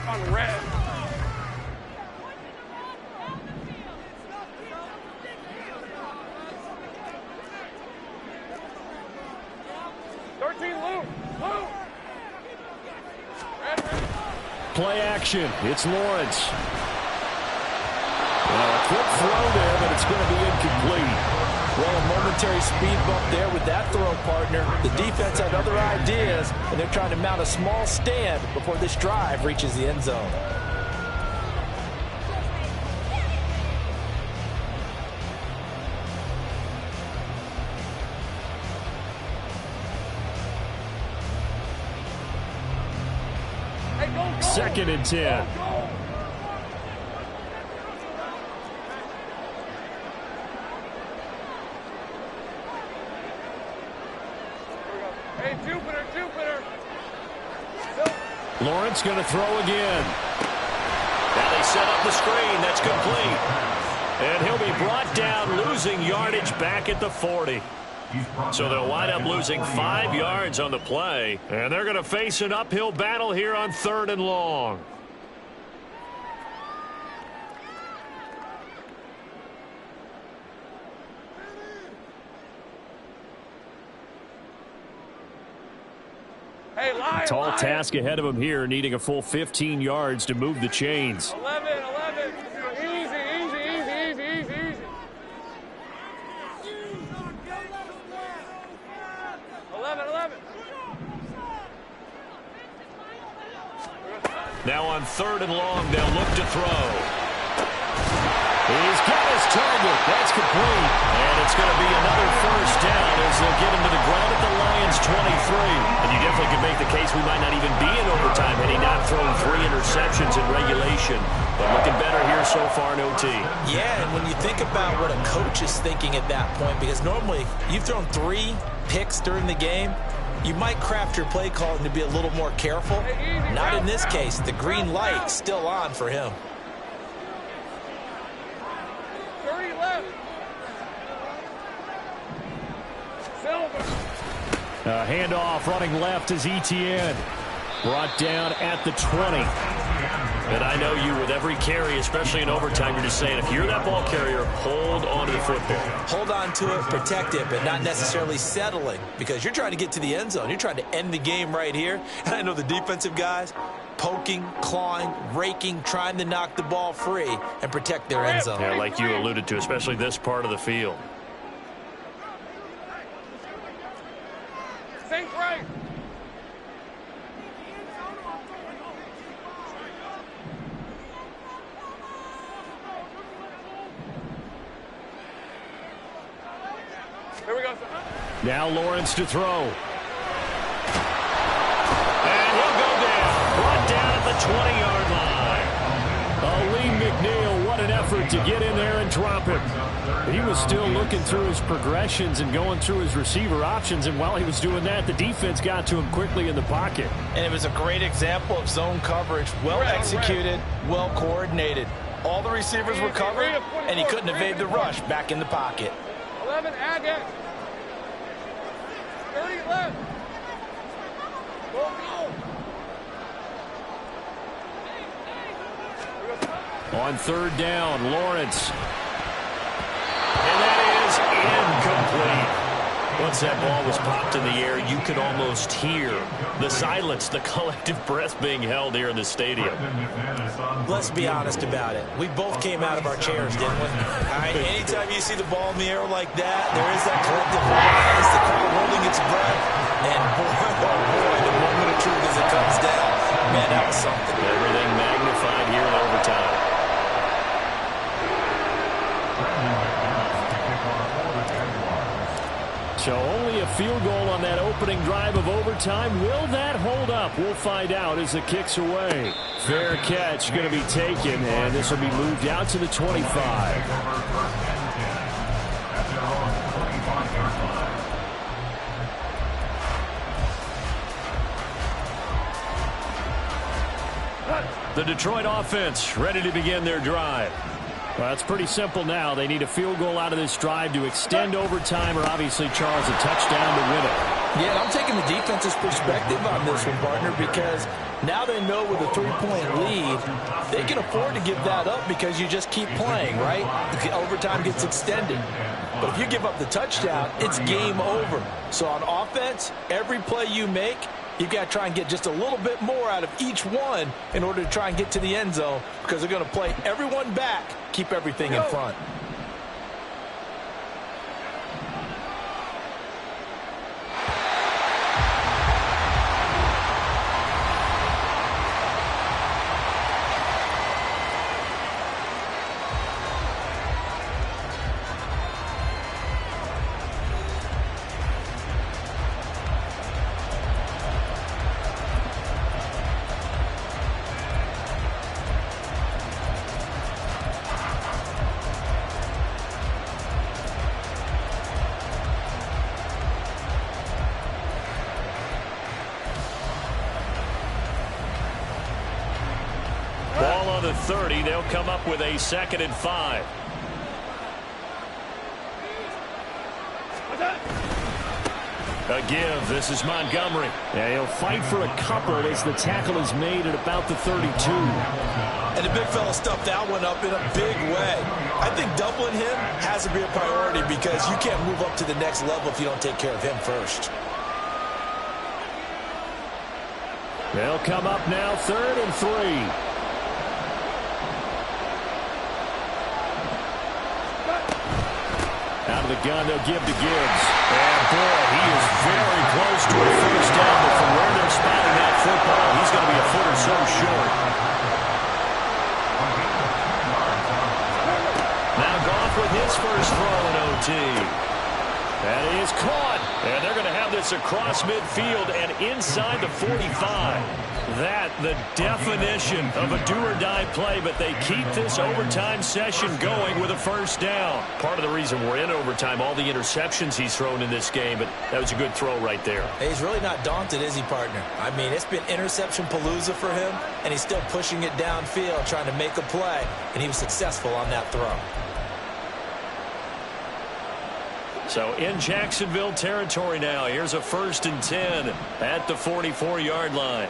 On red. Play action. It's Lawrence. Well, a quick throw there, but it's going to be incomplete. Well, a momentary speed bump there with that throw, partner. The defense had other ideas, and they're trying to mount a small stand before this drive reaches the end zone. Second and 10. Hey, Jupiter. Lawrence going to throw again. Now they set up the screen. That's complete. And he'll be brought down, losing yardage back at the 40. So they'll wind up losing 5 yards on the play. And they're going to face an uphill battle here on 3rd and long. Hey, Lion, Tall Lion. task ahead of him here, needing a full 15 yards to move the chains. 11. Easy. 11. Now on 3rd and long, they'll look to throw. He's got his target. it. That's complete. And it's going to be another first down as they'll get him to the ground at the Lions' 23. And you definitely could make the case we might not even be in overtime had he not thrown 3 interceptions in regulation. But looking better here so far in OT. Yeah, and when you think about what a coach is thinking at that point, because normally you've thrown 3 picks during the game, you might craft your play calling to be a little more careful. Not in this case. The green light still on for him. 30 left. Silver. Handoff running left is Etienne. Brought down at the 20. And I know you, with every carry, especially in overtime, you're just saying, if you're that ball carrier, hold on to the football. Hold on to it, protect it, but not necessarily settling, because you're trying to get to the end zone. You're trying to end the game right here. And I know the defensive guys poking, clawing, raking, trying to knock the ball free and protect their end zone. Yeah, like you alluded to, especially this part of the field. Think right. Here we go. Now Lawrence to throw. And he'll go down. Brought down at the 20-yard line. Lee McNeil, what an effort to get in there and drop him. He was still looking through his progressions and going through his receiver options, and while he was doing that, the defense got to him quickly in the pocket. And it was a great example of zone coverage, well executed, well coordinated. All the receivers were covered, and he couldn't evade the rush back in the pocket. 11, again. 30 left. Go, go. On 3rd down, Lawrence. And that is incomplete. Once that ball was popped in the air, you could almost hear the silence, the collective breath being held here in the stadium. Let's be honest about it. We both came out of our chairs, didn't we? All right, anytime you see the ball in the air like that, there is that collective rise, the crowd holding its breath. And boy, oh boy, the moment of truth as it comes down. Man, that was something. Everything magnified here in overtime. So only a field goal on that opening drive of overtime. Will that hold up? We'll find out as the kick's away. Fair catch going to be taken, and this will be moved out to the 25. The Detroit offense ready to begin their drive. Well, it's pretty simple now. They need a field goal out of this drive to extend overtime or obviously, Charles, a touchdown to win it. Yeah, and I'm taking the defense's perspective on this one, partner, because now they know with a 3-point lead, they can afford to give that up because you just keep playing, right? The overtime gets extended. But if you give up the touchdown, it's game over. So on offense, every play you make, you've got to try and get just a little bit more out of each one in order to try and get to the end zone because they're going to play everyone back, keep everything in front. Ball on the 30. They'll come up with a 2nd and 5. A give. This is Montgomery. Yeah, he'll fight for a couple as the tackle is made at about the 32. And the big fella stuffed that one up in a big way. I think doubling him has to be a priority because you can't move up to the next level if you don't take care of him first. They'll come up now 3rd and 3. Out of the gun, they'll give to Gibbs. And boy, he is very close to a first down, but from where they're spotting that football, he's going to be a foot or so short. Now Goff off with his first throw in OT. That is caught, and they're going to have this across midfield and inside the 45. That, the definition of a do-or-die play, but they keep this overtime session going with a first down. Part of the reason we're in overtime, all the interceptions he's thrown in this game, but that was a good throw right there. Hey, he's really not daunted, is he, partner? I mean, it's been interception palooza for him, and he's still pushing it downfield, trying to make a play, and he was successful on that throw. So in Jacksonville territory now, here's a 1st and 10 at the 44-yard line.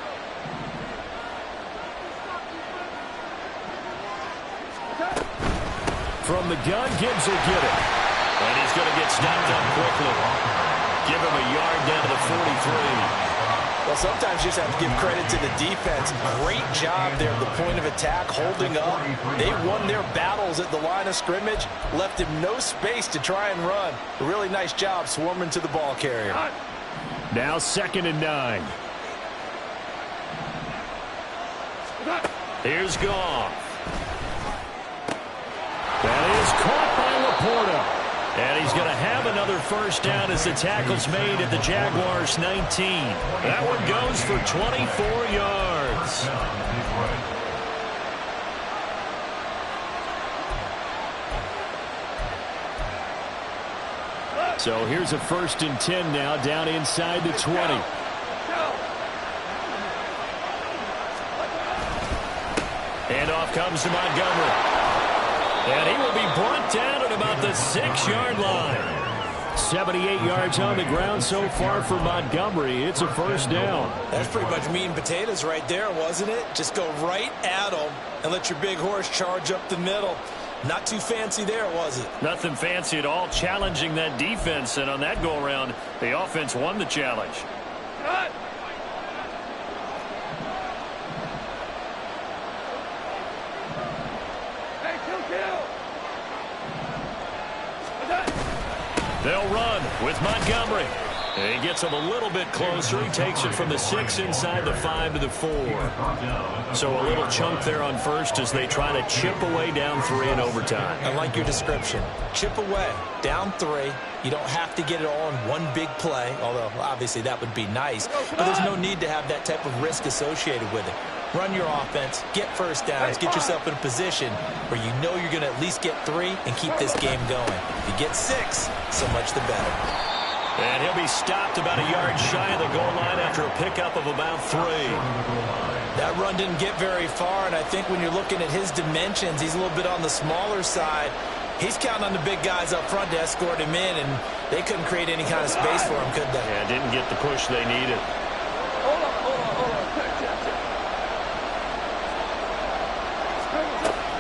From the gun, Gibbs will get it. And he's going to get stopped up quickly. Give him a yard down to the 43. Well, sometimes you just have to give credit to the defense. Great job there at the point of attack, holding up. They won their battles at the line of scrimmage, left him no space to try and run. A really nice job swarming to the ball carrier. Now 2nd and 9. Here's Goff. That is caught by Laporta. And he's going to have another first down as the tackle's made at the Jaguars' 19. That one goes for 24 yards. So here's a 1st and 10 now, down inside the 20. And off comes to Montgomery. And he will be brought down at about the 6-yard line. 78 yards on the ground so far for Montgomery. It's a first down. That's pretty much meat and potatoes right there, wasn't it? Just go right at him and let your big horse charge up the middle. Not too fancy there, was it? Nothing fancy at all, challenging that defense. And on that go-around, the offense won the challenge. Cut! They'll run with Montgomery. And he gets him a little bit closer. He takes it from the 6 inside the 5 to the 4. So a little chunk there on first as they try to chip away down 3 in overtime. I like your description. Chip away, down 3. You don't have to get it all in one big play, although obviously that would be nice. But there's no need to have that type of risk associated with it. Run your offense, get first downs, get yourself in a position where you know you're going to at least get 3 and keep this game going. If you get 6, so much the better. And he'll be stopped about a yard shy of the goal line after a pickup of about 3. That run didn't get very far, and I think when you're looking at his dimensions, he's a little bit on the smaller side. He's counting on the big guys up front to escort him in, and they couldn't create any kind of space for him, could they? Yeah, didn't get the push they needed. Hold on.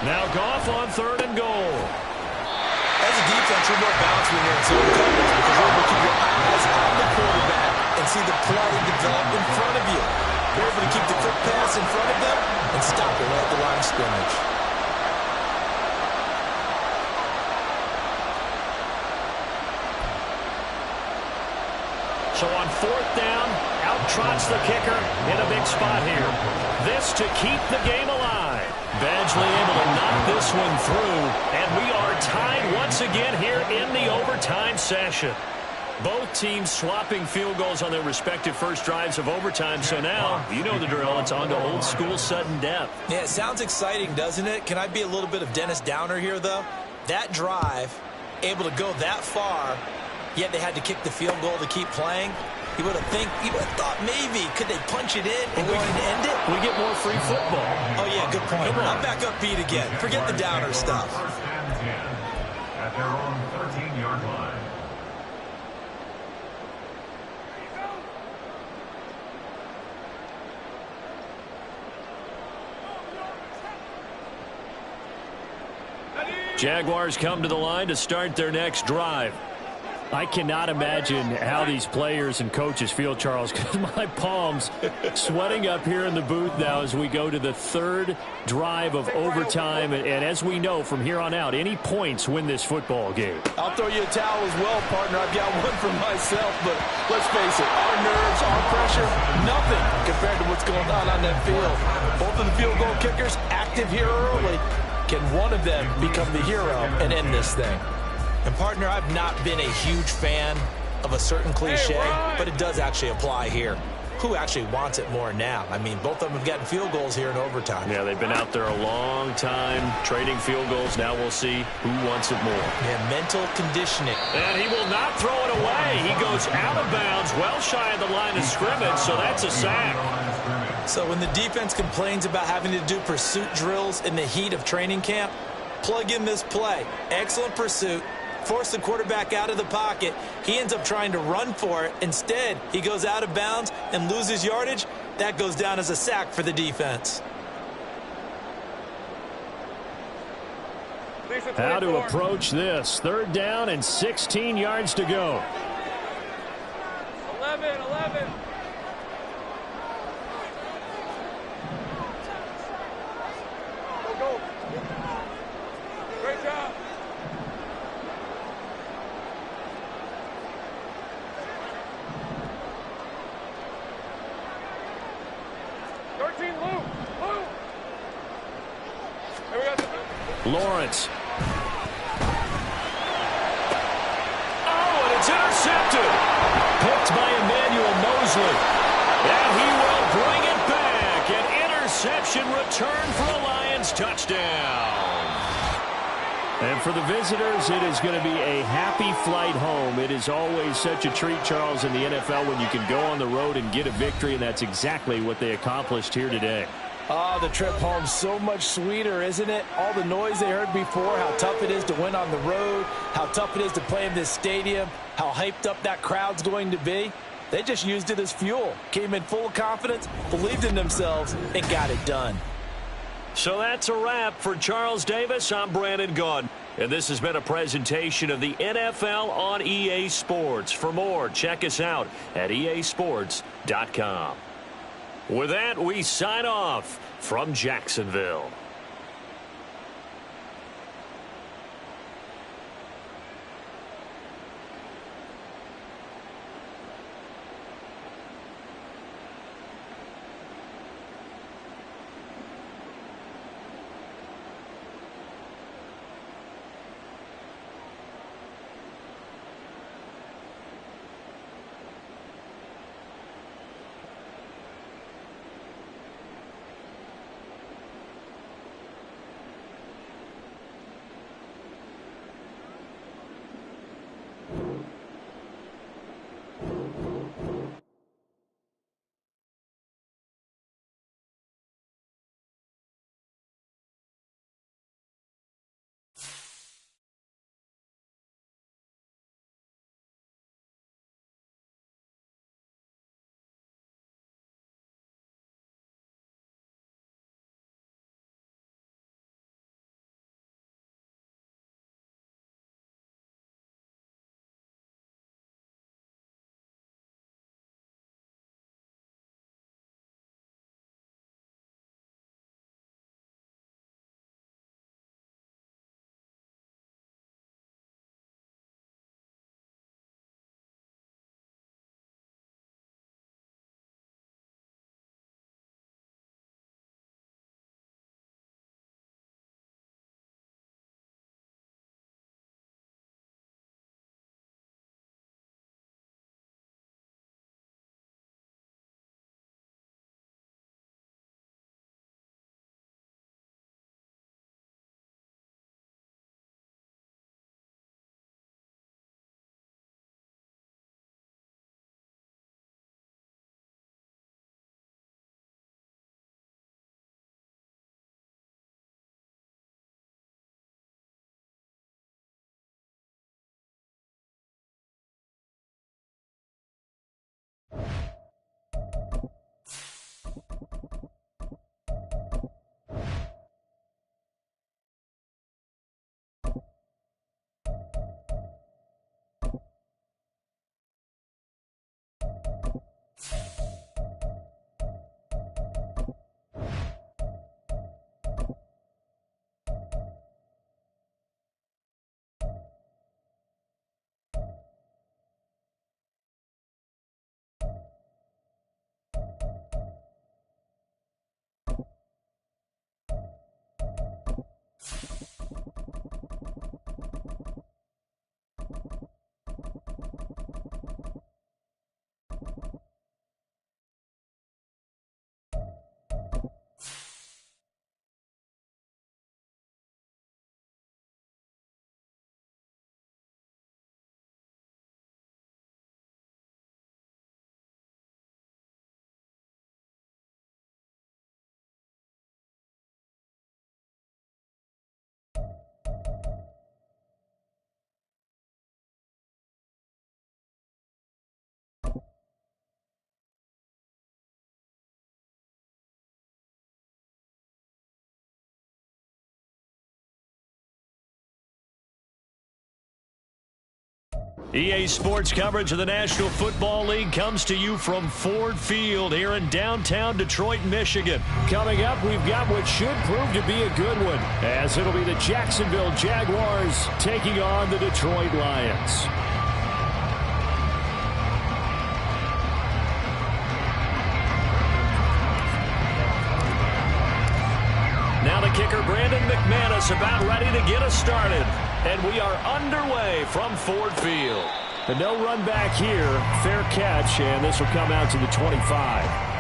Now Goff on 3rd and goal. As a defense, you're more balanced when you're in zone coverage because you're able to keep your eyes on the quarterback and see the play develop in front of you. You're able to keep the quick pass in front of them and stop it right at the line of scrimmage. So on 4th down, out trots the kicker in a big spot here. This to keep the game alive. Badgley able to knock this one through, and we are tied once again here in the overtime session. Both teams swapping field goals on their respective first drives of overtime, so now, you know the drill, it's on to old school sudden death. Yeah, it sounds exciting, doesn't it? Can I be a little bit of Dennis Downer here, though? That drive, able to go that far, yet they had to kick the field goal to keep playing. You would have thought maybe, could they punch it in and go ahead and end it? We get more free football. Oh, yeah, good point. I'm back upbeat again. Forget the Downer stuff. 1st and 10 at their own 13-yard line. Jaguars come to the line to start their next drive. I cannot imagine how these players and coaches feel, Charles, because my palms sweating up here in the booth now as we go to the 3rd drive of overtime. And as we know from here on out, any points win this football game. I'll throw you a towel as well, partner. I've got one for myself, but let's face it, our nerves, our pressure, nothing compared to what's going on that field. Both of the field goal kickers active here early. Can one of them become the hero and end this thing? And partner, I've not been a huge fan of a certain cliche, but it does actually apply here. Who actually wants it more now? I mean, both of them have gotten field goals here in overtime. Yeah, they've been out there a long time trading field goals. Now we'll see who wants it more. Yeah, mental conditioning. And he will not throw it away. He goes out of bounds, well shy of the line of scrimmage, so that's a sack. So when the defense complains about having to do pursuit drills in the heat of training camp, plug in this play. Excellent pursuit. Force the quarterback out of the pocket. He ends up trying to run for it. Instead, he goes out of bounds and loses yardage. That goes down as a sack for the defense. How to approach this. 3rd down and 16 yards to go. 11. Go. Great job. 13, Lou. Here we go. Lawrence. Oh, and it's intercepted. Picked by Emmanuel Mosley. And he will bring it back. An interception return for a Lions touchdown. And for the visitors, it is going to be a happy flight home. It is always such a treat, Charles, in the NFL when you can go on the road and get a victory, and that's exactly what they accomplished here today. Oh, the trip home so much sweeter, isn't it? All the noise they heard before, how tough it is to win on the road, how tough it is to play in this stadium, how hyped up that crowd's going to be. They just used it as fuel, came in full of confidence, believed in themselves, and got it done. So that's a wrap for Charles Davis. I'm Brandon Gaudin, and this has been a presentation of the NFL on EA Sports. For more, check us out at easports.com. With that, we sign off from Jacksonville. EA Sports coverage of the National Football League comes to you from Ford Field here in downtown Detroit, Michigan. Coming up, we've got what should prove to be a good one, as it'll be the Jacksonville Jaguars taking on the Detroit Lions. Now the kicker, Brandon McManus, about ready to get us started. And we are underway from Ford Field. And no run back here. Fair catch, and this will come out to the 25.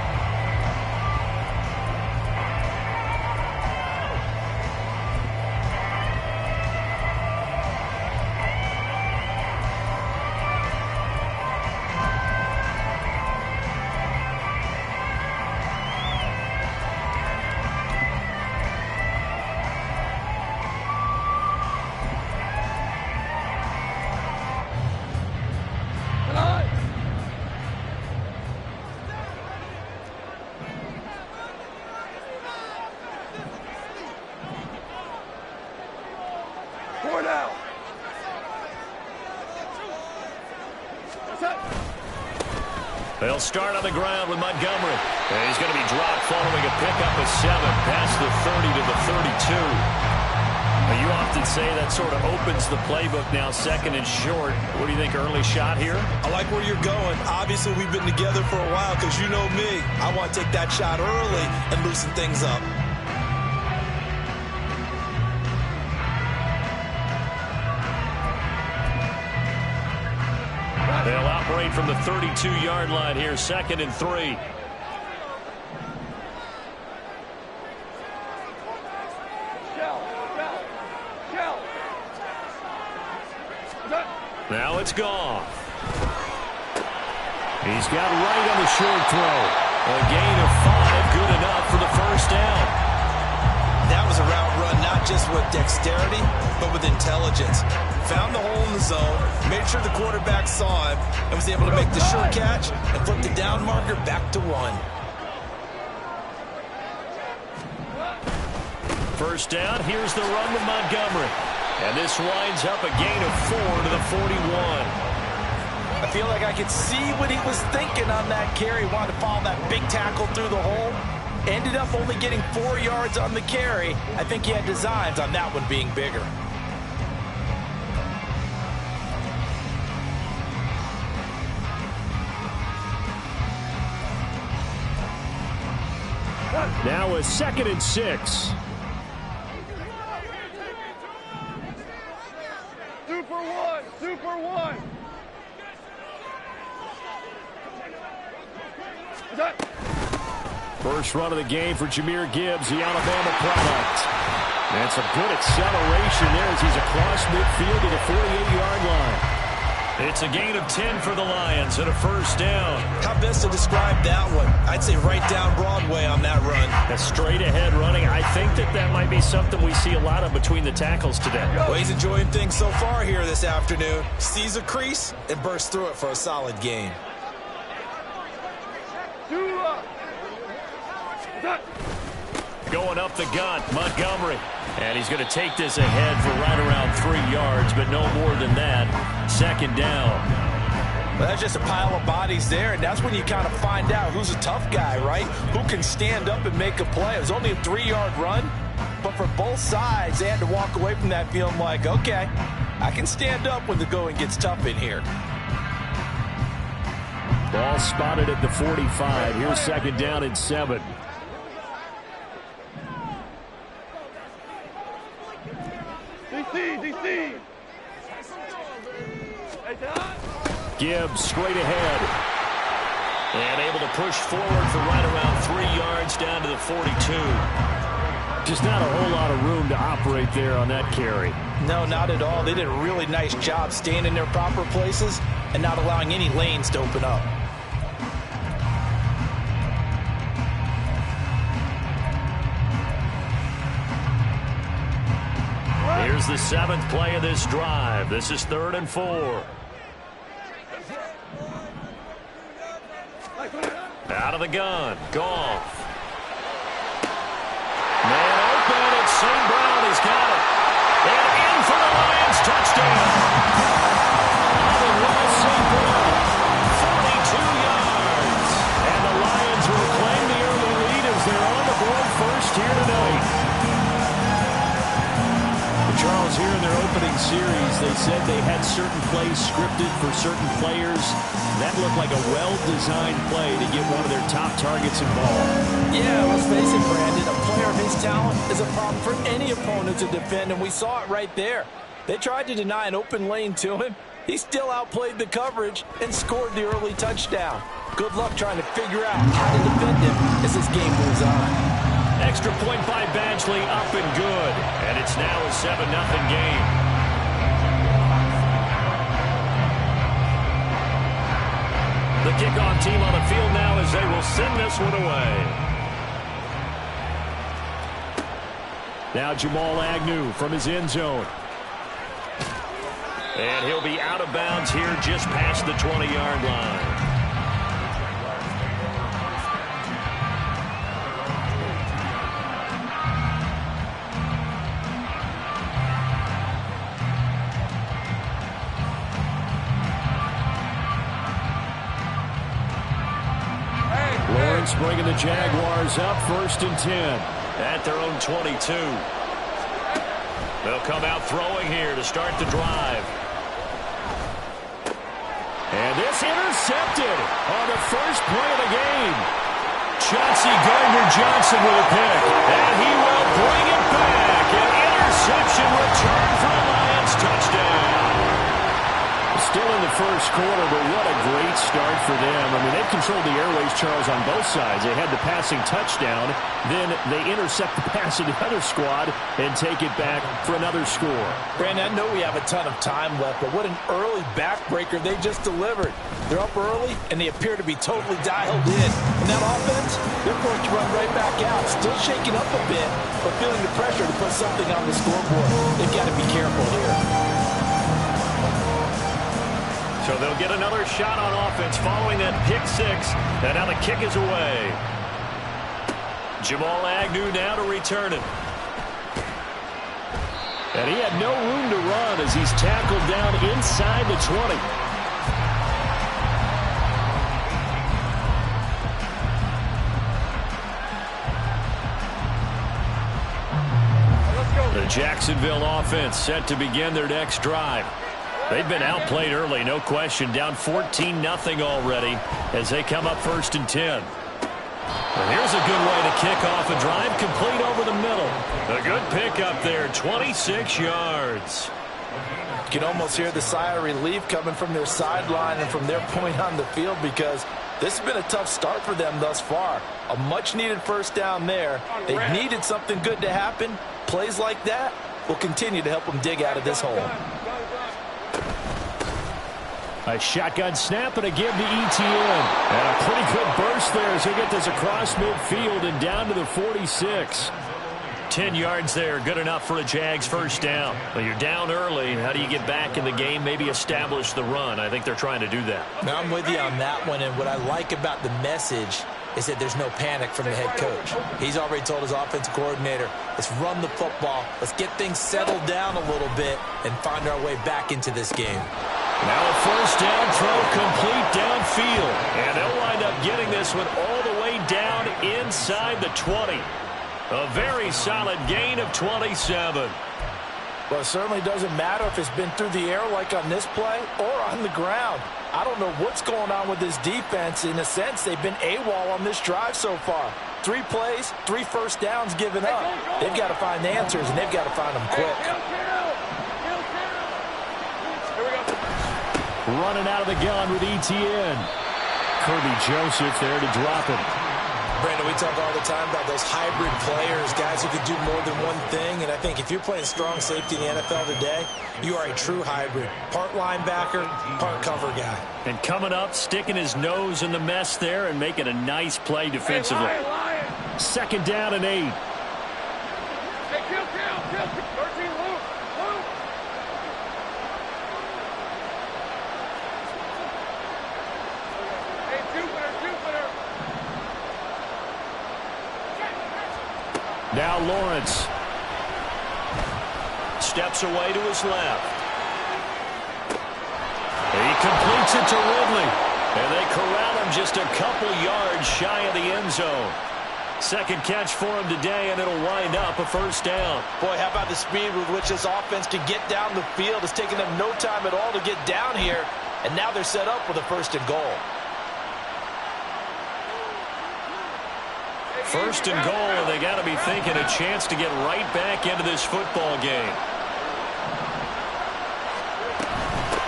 They'll start on the ground with Montgomery. And he's going to be dropped following a pickup of 7 past the 30 to the 32. Now, you often say that sort of opens the playbook now, second and short. What do you think, early shot here? I like where you're going. Obviously, we've been together for a while because you know me. I want to take that shot early and loosen things up. They'll operate from the 32-yard line here, 2nd and 3. Now it's gone. He's got right on the short throw. A gain of 5, good enough for the first down. That was a route run, not just with dexterity, but with intelligence. Found the hole in the zone, made sure the quarterback saw him, and was able to make the sure catch and flip the down marker back to 1. First down, here's the run with Montgomery. And this winds up a gain of 4 to the 41. I feel like I could see what he was thinking on that carry. Wanted to follow that big tackle through the hole. Ended up only getting 4 yards on the carry. I think he had designs on that one being bigger. Now a 2nd and 6. 2 for 1. 2 for 1. First run of the game for Jahmyr Gibbs, the Alabama product. And some good acceleration there as he's across midfield to the 48-yard line. It's a gain of 10 for the Lions and a first down. How best to describe that one? I'd say right down Broadway on that run. A straight ahead running. I think that might be something we see a lot of between the tackles today. Well, he's enjoying things so far here this afternoon. Sees a crease and bursts through it for a solid gain. Going up the gun, Montgomery. And he's going to take this ahead for right around 3 yards, but no more than that. 2nd down. Well, that's just a pile of bodies there, and that's when you kind of find out who's a tough guy, right? Who can stand up and make a play. It was only a 3-yard run, but for both sides, they had to walk away from that feeling like, okay, I can stand up when the going gets tough in here. Ball spotted at the 45. Here's 2nd down and 7. DC. Gibbs straight ahead. And able to push forward for right around 3 yards down to the 42. Just not a whole lot of room to operate there on that carry. No, not at all. They did a really nice job staying in their proper places and not allowing any lanes to open up. Here's the 7th play of this drive. This is 3rd and 4. Out of the gun. Goff. Man open. It's St. Brown. He's got it. And in for the Lions. Touchdown. The series, they said they had certain plays scripted for certain players. That looked like a well-designed play to get one of their top targets involved. Yeah, let's face it, Brandon. A player of his talent is a problem for any opponent to defend, and we saw it right there. They tried to deny an open lane to him. He still outplayed the coverage and scored the early touchdown. Good luck trying to figure out how to defend him as this game moves on. Extra point by Badgley, up and good. And it's now a 7-0 game. The kickoff team on the field now as they will send this one away. Now Jamal Agnew from his end zone. And he'll be out of bounds here just past the 20-yard line. Lawrence bringing the Jaguars up 1st and 10 at their own 22. They'll come out throwing here to start the drive. And this intercepted on the first play of the game. Chauncey Gardner-Johnson with a pick. And he will bring it back. An interception return for the Lions. Touchdown. Still in the first quarter, but what a great start for them. I mean, they've controlled the airways, Charles, on both sides. They had the passing touchdown. Then they intercept the pass of the other squad and take it back for another score. Brandon, I know we have a ton of time left, but what an early backbreaker they just delivered. They're up early, and they appear to be totally dialed in. And that offense, they're forced to run right back out. Still shaking up a bit, but feeling the pressure to put something on the scoreboard. They've got to be careful here. So they'll get another shot on offense following that pick six. And now the kick is away. Jamal Agnew now to return it. And he had no room to run as he's tackled down inside the 20. The Jacksonville offense set to begin their next drive. They've been outplayed early, no question. Down 14-0 already as they come up 1st and 10. And here's a good way to kick off a drive, complete over the middle. A good pickup there, 26 yards. You can almost hear the sigh of relief coming from their sideline and from their point on the field because this has been a tough start for them thus far. A much-needed first down there. They needed something good to happen. Plays like that will continue to help them dig out of this hole. A shotgun snap and a give to Etienne. And a pretty good burst there as he'll get this across midfield and down to the 46. 10 yards there, good enough for a Jags first down. Well, you're down early. How do you get back in the game, maybe establish the run? I think they're trying to do that. Now, I'm with you on that one, and what I like about the message is that there's no panic from the head coach. He's already told his offensive coordinator, let's run the football, let's get things settled down a little bit and find our way back into this game. Now a first down throw complete downfield. And they'll wind up getting this one all the way down inside the 20. A very solid gain of 27. Well, it certainly doesn't matter if it's been through the air like on this play or on the ground. I don't know what's going on with this defense. In a sense, they've been AWOL on this drive so far. 3 plays, 3 first downs given up. They've got to find the answers, and they've got to find them quick. Running out of the gun with Etienne. Kirby Joseph there to drop it. Brandon, we talk all the time about those hybrid players, guys who can do more than one thing. And I think if you're playing strong safety in the NFL today, you are a true hybrid. Part linebacker, part cover guy. And coming up, sticking his nose in the mess there and making a nice play defensively. Hey, Lion. 2nd down and 8. Hey, kill. 13, Luke. Hey, Jupiter. Now Lawrence steps away to his left. He completes it to Ridley. And they corral him just a couple yards shy of the end zone. Second catch for him today, and it'll wind up a first down. Boy, how about the speed with which this offense can get down the field? It's taken them no time at all to get down here, and now they're set up with a first and goal. First and goal, and they got to be thinking a chance to get right back into this football game.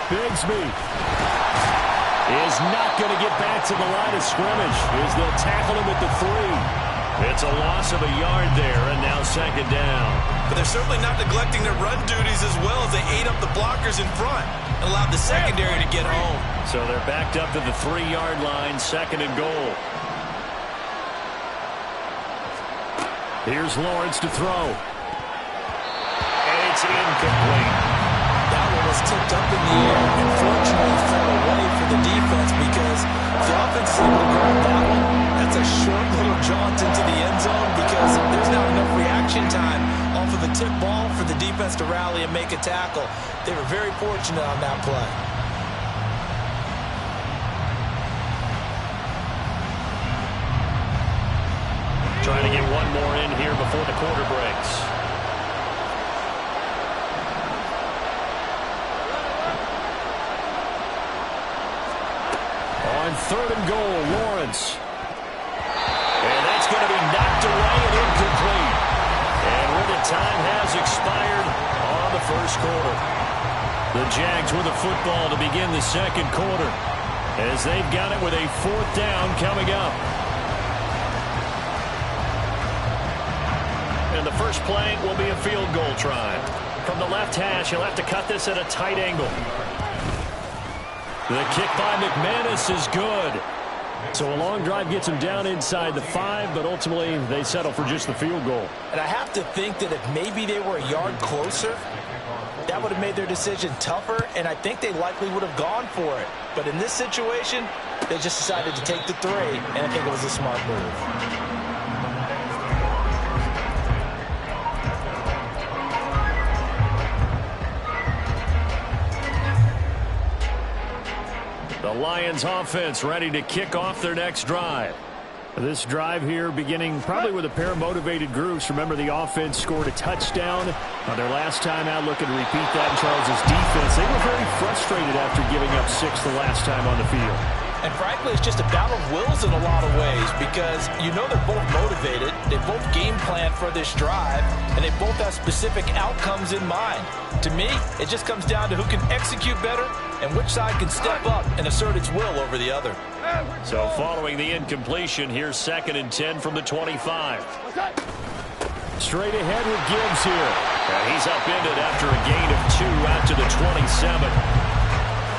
Bigsby is not going to get back to the line of scrimmage as they'll tackle him at the 3. It's a loss of a yard there, and now second down. But they're certainly not neglecting their run duties as well as they ate up the blockers in front and allowed the secondary to get home. So they're backed up to the 3-yard line, second and goal. Here's Lawrence to throw. And it's incomplete. That one was tipped up in the air and fortunately fell away for the defense because if the offense is able to grab that one, that's a short little jaunt into the end zone because there's not enough reaction time off of the tip ball for the defense to rally and make a tackle. They were very fortunate on that play. Trying to get one more in here before the quarter breaks. On third and goal, Lawrence. And that's going to be knocked away and incomplete. And where the time has expired on the first quarter. The Jags with the football to begin the second quarter as they've got it with a fourth down coming up. And the first play will be a field goal try. From the left hash, he'll have to cut this at a tight angle. The kick by McManus is good. So a long drive gets him down inside the 5, but ultimately they settle for just the field goal. And I have to think that if maybe they were a yard closer, that would have made their decision tougher, and I think they likely would have gone for it. But in this situation, they just decided to take the 3, and I think it was a smart move. The Lions offense ready to kick off their next drive. This drive here beginning probably with a pair of motivated groups. Remember, the offense scored a touchdown on their last time out, looking to repeat that in Charles' defense. They were very frustrated after giving up 6 the last time on the field. And frankly, it's just a battle of wills in a lot of ways because you know they're both motivated, they both game plan for this drive, and they both have specific outcomes in mind. To me, it just comes down to who can execute better and which side can step up and assert its will over the other. So following the incompletion, here's second and 10 from the 25. Straight ahead with Gibbs here. And he's upended after a gain of 2 out to the 27.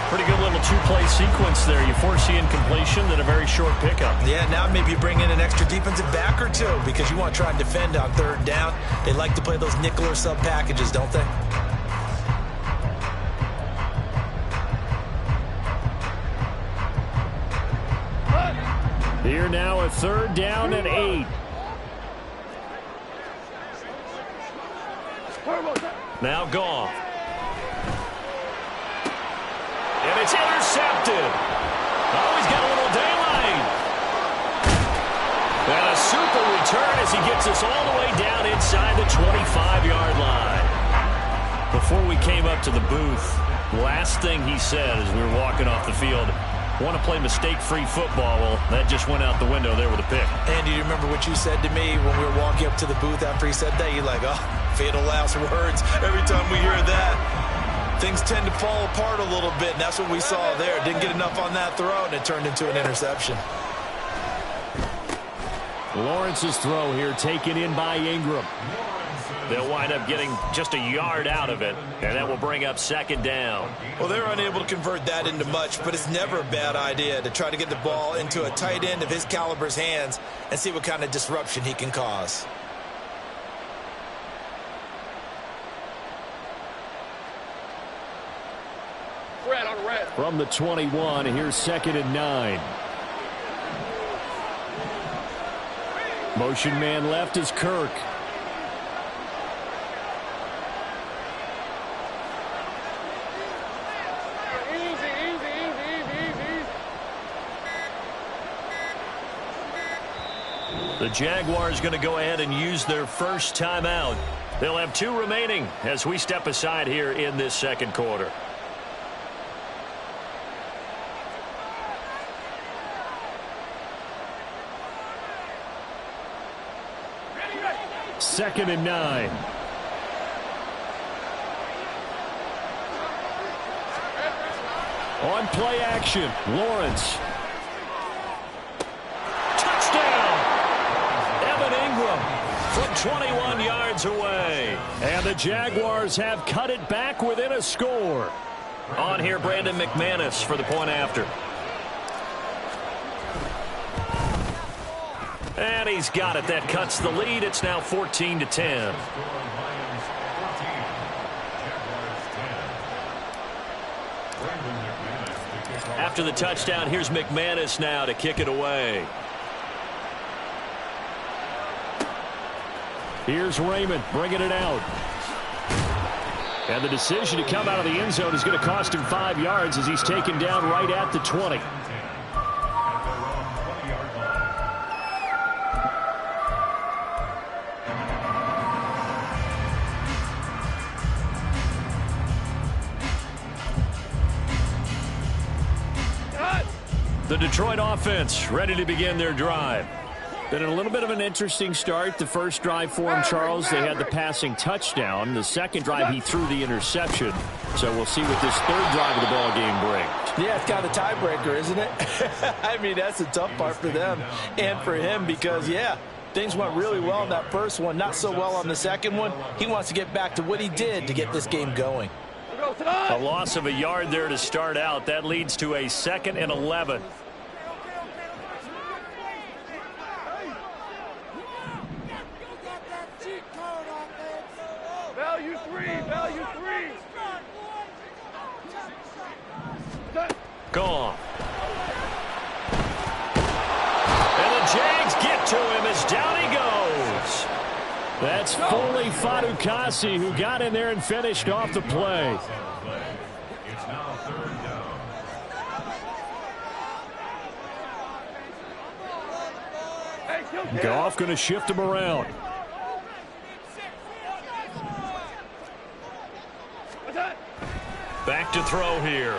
Pretty good little 2-play sequence there. You force the incompletion, then a very short pickup. Yeah, now maybe you bring in an extra defensive back or 2 because you want to try and defend on third down. They like to play those nickel or sub packages, don't they? Here now a third down and 8. Now Goff. And it's intercepted. Oh, he's got a little daylight. And a super return as he gets us all the way down inside the 25-yard line. Before we came up to the booth, last thing he said as we were walking off the field, want to play mistake-free football. Well, that just went out the window there with a pick. Andy, do you remember what you said to me when we were walking up to the booth after he said that? You're like, oh, fatal last words. Every time we hear that, things tend to fall apart a little bit, and that's what we saw there. Didn't get enough on that throw, and it turned into an interception. Lawrence's throw here taken in by Ingram. They'll wind up getting just a yard out of it, and that will bring up second down. Well, they're unable to convert that into much, but it's never a bad idea to try to get the ball into a tight end of his caliber's hands and see what kind of disruption he can cause. From the 21, here's second and 9. Motion man left is Kirk. The Jaguars going to go ahead and use their first timeout. They'll have 2 remaining as we step aside here in this second quarter. Second and 9. On play action, Lawrence. Touchdown! Evan Ingram from 21 yards away. And the Jaguars have cut it back within a score. On here, Brandon McManus for the point after. And he's got it. That cuts the lead. It's now 14-10. After the touchdown, here's McManus now to kick it away. Here's Raymond bringing it out. And the decision to come out of the end zone is going to cost him 5 yards as he's taken down right at the 20. The Detroit offense ready to begin their drive. Been a little bit of an interesting start. The first drive for him, Charles, they had the passing touchdown. The second drive, he threw the interception. So we'll see what this third drive of the ball game brings. Yeah, it's kind of a tiebreaker, isn't it? I mean, that's the tough part for them and for him because, yeah, things went really well in that first one, not so well on the second one. He wants to get back to what he did to get this game going. A loss of a yard there to start out. That leads to a 2nd and 11. Value three. Gone. And the Jags get to him as down he goes. That's Foley Fadukasi who got in there and finished off the play. It's now 3rd down. Goff going to shift him around. Back to throw here.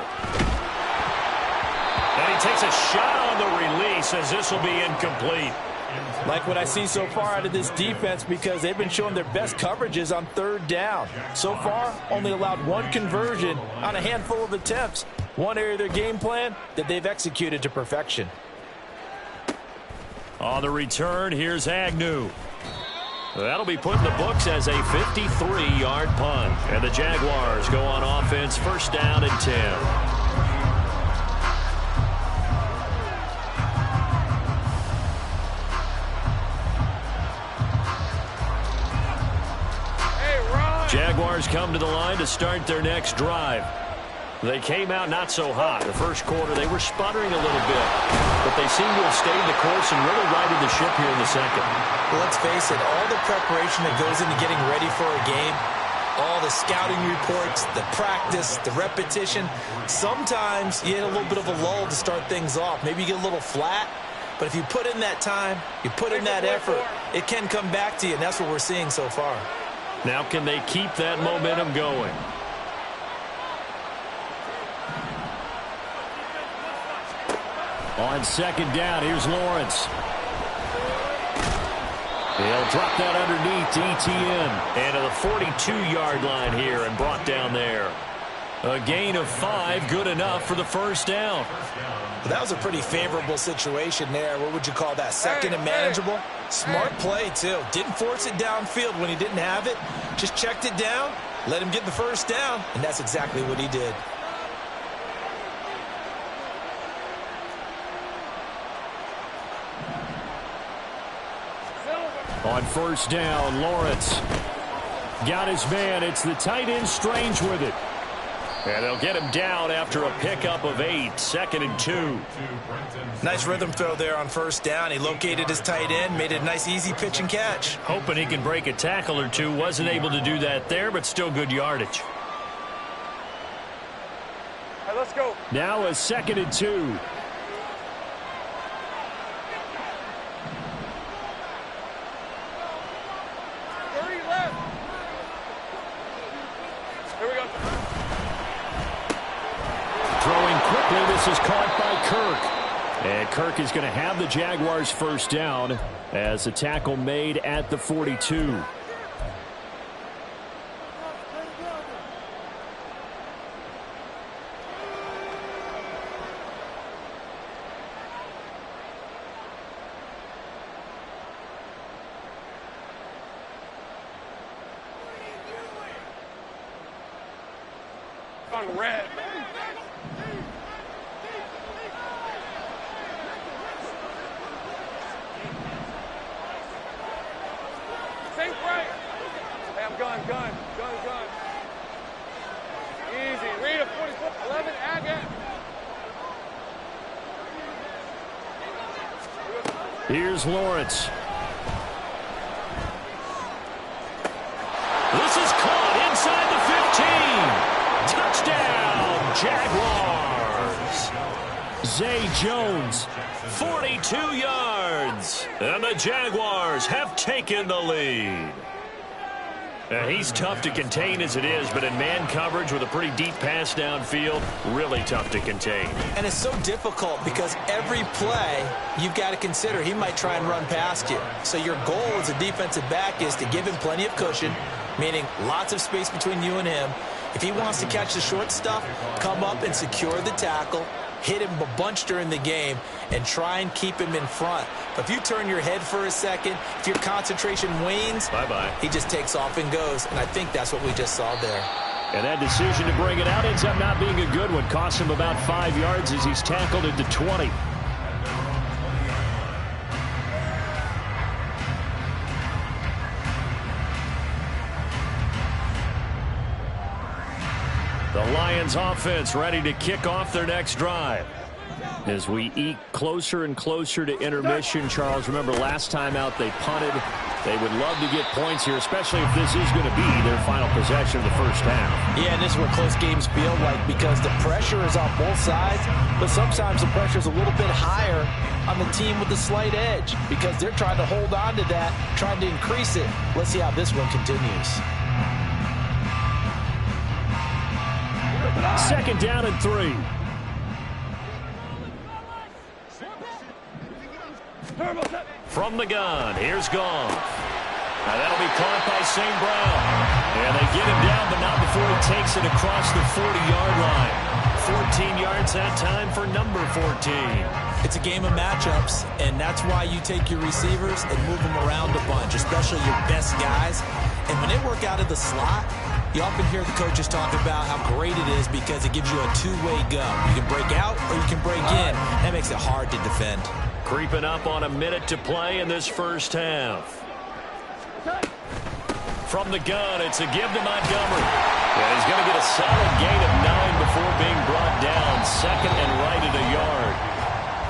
And he takes a shot on the release as this will be incomplete. Like what I see so far out of this defense because they've been showing their best coverages on 3rd down. So far, only allowed 1 conversion on a handful of attempts. One area of their game plan that they've executed to perfection. On the return, here's Agnew. That'll be put in the books as a 53-yard punt. And the Jaguars go on offense, 1st down and 10. Jaguars come to the line to start their next drive. They came out not so hot. The first quarter, they were sputtering a little bit. But they seem to have stayed the course and really righted the ship here in the second. Well, let's face it, all the preparation that goes into getting ready for a game, all the scouting reports, the practice, the repetition, sometimes you hit a little bit of a lull to start things off. Maybe you get a little flat. But if you put in that time, you put in that effort, it can come back to you, and that's what we're seeing so far. Now can they keep that momentum going? On 2nd down, here's Lawrence. He'll drop that underneath to Etienne. And to the 42-yard line here and brought down there. A gain of 5, good enough for the 1st down. That was a pretty favorable situation there. What would you call that? 2nd and manageable? Smart play, too. Didn't force it downfield when he didn't have it. Just checked it down, let him get the 1st down, and that's exactly what he did. On 1st down, Lawrence got his man. It's the tight end Strange with it. And they'll get him down after a pickup of 8, 2nd and 2. Nice rhythm throw there on 1st down. He located his tight end, made it a nice, easy pitch and catch. Hoping he can break a tackle or two. Wasn't able to do that there, but still good yardage. All right, let's go. Now a 2nd and 2. Eventually, this is caught by Kirk. And Kirk is going to have the Jaguars first down as a tackle made at the 42. On red. Same right. Hey, I'm gun. Easy. Read a 44. 11. Agate. Here's Lawrence. This is caught inside the 15. Touchdown, Jaguars. Zay Jones, 42 yards. And the Jaguars have taken the lead. He's tough to contain as it is, but in man coverage with a pretty deep pass downfield, really tough to contain. And it's so difficult because every play you've got to consider he might try and run past you. So your goal as a defensive back is to give him plenty of cushion, meaning lots of space between you and him. If he wants to catch the short stuff, come up and secure the tackle, hit him a bunch during the game, and try and keep him in front. But if you turn your head for a second, if your concentration wanes, bye-bye. He just takes off and goes, and I think that's what we just saw there. And that decision to bring it out ends up not being a good one. Costs him about 5 yards as he's tackled at the 20. The Lions offense ready to kick off their next drive. As we eke closer and closer to intermission, Charles, remember last time out they punted. They would love to get points here, especially if this is going to be their final possession of the first half. Yeah, and this is what close games feel like because the pressure is on both sides, but sometimes the pressure is a little bit higher on the team with the slight edge because they're trying to hold on to that, trying to increase it. Let's see how this one continues. Second down and 3. From the gun, here's Goff. Now that'll be caught by St. Brown. And they get him down, but not before he takes it across the 40-yard line. 14 yards that time for number 14. It's a game of matchups, and that's why you take your receivers and move them around a bunch, especially your best guys. And when they work out of the slot, you often hear the coaches talk about how great it is because it gives you a two-way go. You can break out or you can break in. That makes it hard to defend. Creeping up on a minute to play in this first half. From the gun, it's a give to Montgomery. Yeah, he's going to get a solid gain of 9 before being brought down. Second and right at a yard.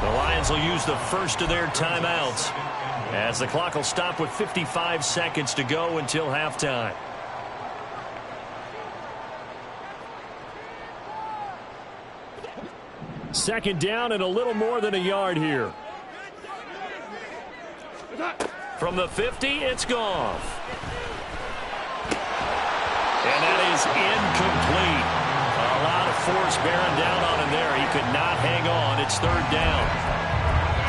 The Lions will use the first of their timeouts as the clock will stop with 55 seconds to go until halftime. Second down and a little more than a yard here. From the 50, it's Goff. And that is incomplete. A lot of force bearing down on him there. He could not hang on. It's third down.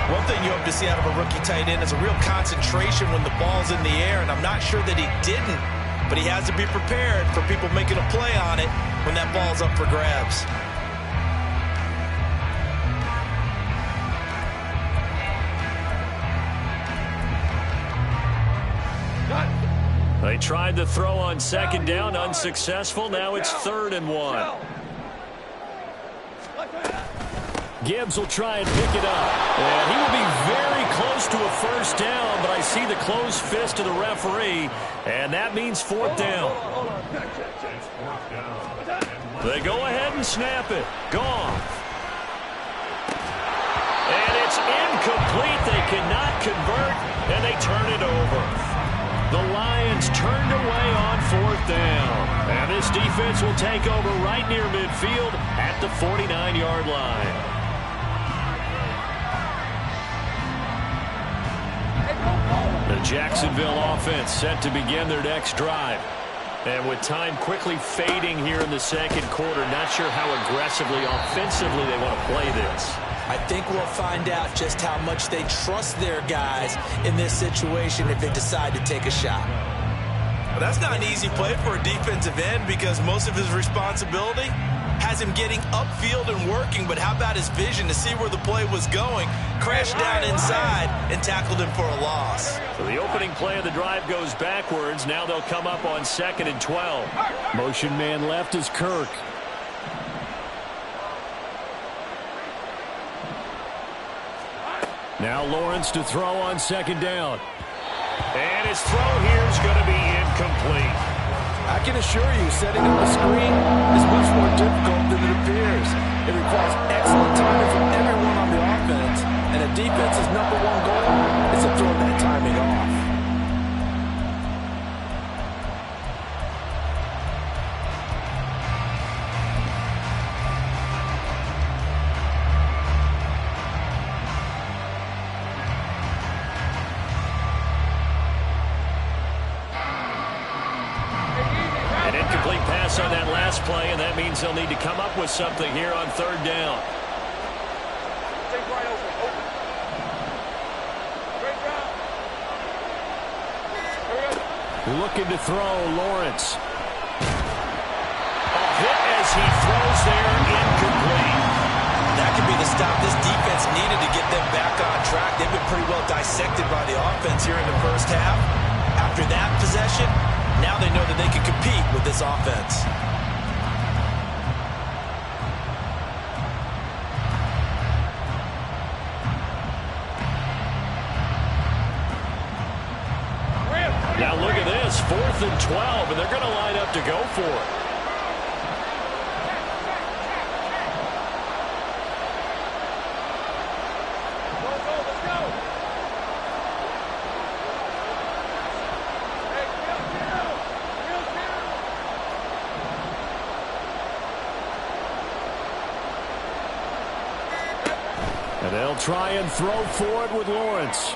One thing you hope to see out of a rookie tight end is a real concentration when the ball's in the air, and I'm not sure that he didn't, but he has to be prepared for people making a play on it when that ball's up for grabs. They tried to throw on second down, unsuccessful. Now it's 3rd and 1. Gibbs will try and pick it up. And he will be very close to a first down, but I see the closed fist of the referee, and that means 4th down. They go ahead and snap it. Goff. And it's incomplete. They cannot convert, and they turn it over. The Lions turned away on 4th down. And this defense will take over right near midfield at the 49-yard line. The Jacksonville offense set to begin their next drive. And with time quickly fading here in the second quarter, not sure how aggressively, offensively they want to play this. I think we'll find out just how much they trust their guys in this situation if they decide to take a shot. Well, that's not an easy play for a defensive end because most of his responsibility has him getting upfield and working, but how about his vision to see where the play was going, crashed down inside, and tackled him for a loss. So the opening play of the drive goes backwards. Now they'll come up on 2nd and 12. Motion man left is Kirk. Now Lawrence to throw on 2nd down. And his throw here is going to be incomplete. I can assure you, setting up a screen is much more difficult than it appears. It requires excellent timing from everyone on the offense, and a defense's #1 goal is to throw that timing off. On that last play, and that means they'll need to come up with something here on 3rd down. Take right open. Great job. Looking to throw, Lawrence. A hit as he throws there, incomplete. That could be the stop this defense needed to get them back on track. They've been pretty well dissected by the offense here in the first half. After that possession, now they know that they can compete with this offense. Now look at this, 4th and 12, and they're going to line up to go for it. Let's go. And they'll try and throw for it with Lawrence.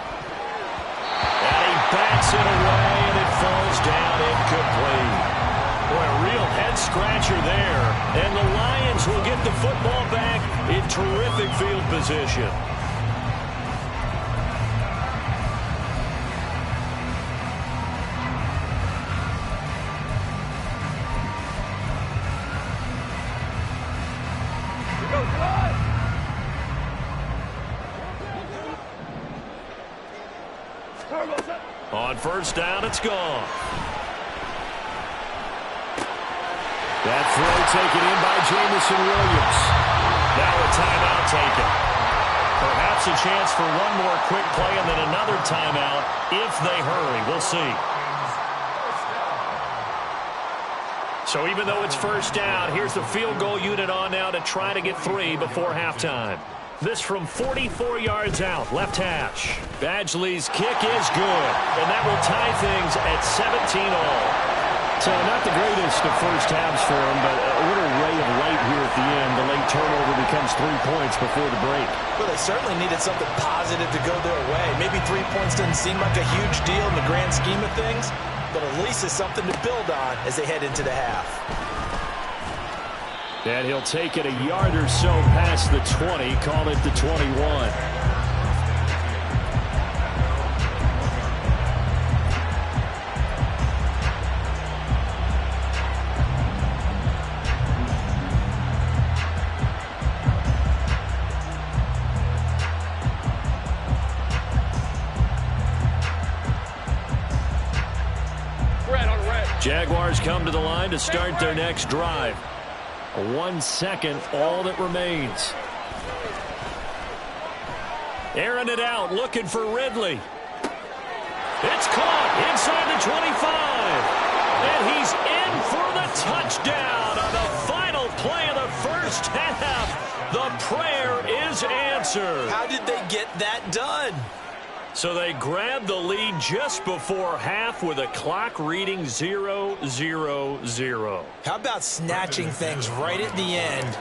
And he bats it away, and it falls down incomplete. Boy, a real head-scratcher there. And the Lions will get the football back in terrific field position. On 1st down, it's gone. That throw taken in by Jamison Williams. Now a timeout taken. Perhaps a chance for one more quick play and then another timeout if they hurry. We'll see. So even though it's 1st down, here's the field goal unit on now to try to get 3 before halftime. This from 44 yards out, left hash. Badgley's kick is good, and that will tie things at 17-all. So not the greatest of first halves for him, but a little ray of light here at the end. The late turnover becomes 3 points before the break. Well, they certainly needed something positive to go their way. Maybe 3 points doesn't seem like a huge deal in the grand scheme of things, but at least it's something to build on as they head into the half. And he'll take it a yard or so past the 20, call it the 21. Jaguars come to the line to start their next drive. 1 second, all that remains. Airing it out, looking for Ridley. It's caught inside the 25. And he's in for the touchdown on the final play of the first half. The prayer is answered. How did they get that done? So they grabbed the lead just before half with a clock reading 0-0-0. How about snatching things right at the end,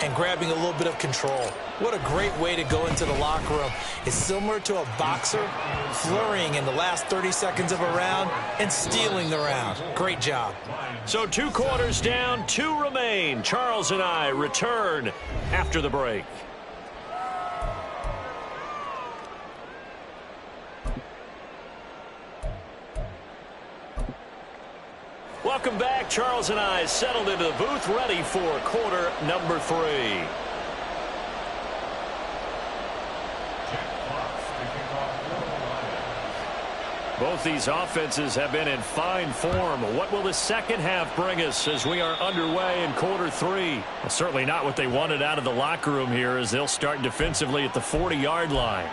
and grabbing a little bit of control. What a great way to go into the locker room. It's similar to a boxer flurrying in the last 30 seconds of a round and stealing the round. Great job. So 2 quarters down, 2 remain. Charles and I return after the break. Welcome back. Charles and I settled into the booth, ready for quarter number 3. Both these offenses have been in fine form. What will the second half bring us as we are underway in quarter 3? Well, certainly not what they wanted out of the locker room here, as they'll start defensively at the 40-yard line.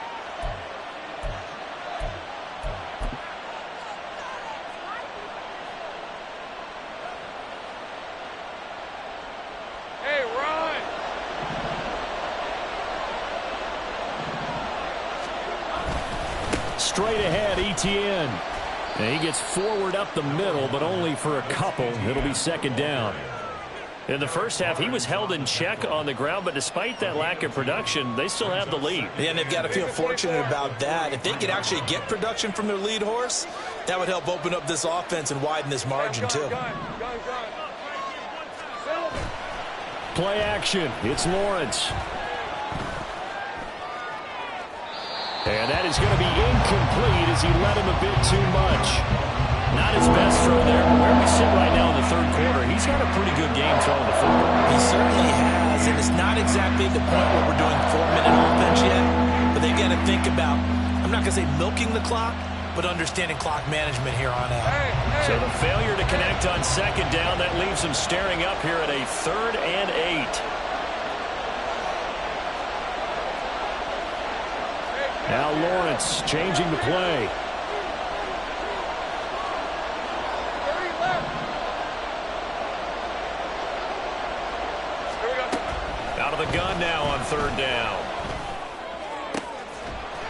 Straight ahead, Etienne. And he gets forward up the middle, but only for a couple. It'll be second down. In the first half, he was held in check on the ground, but despite that lack of production, they still have the lead. Yeah, and they've got to feel fortunate about that. If they could actually get production from their lead horse, that would help open up this offense and widen this margin, too. Play action. It's Lawrence. And that is going to be incomplete as he led him a bit too much. Not his best throw there, but where we sit right now in the third quarter, he's got a pretty good game throwing the football. He certainly has, and it's not exactly the point where we're doing 4-minute offense yet, but they've got to think about, I'm not going to say milking the clock, but understanding clock management here on out. So the failure to connect on second down, that leaves him staring up here at a 3rd and 8. Now Lawrence changing the play. Out of the gun now on 3rd down.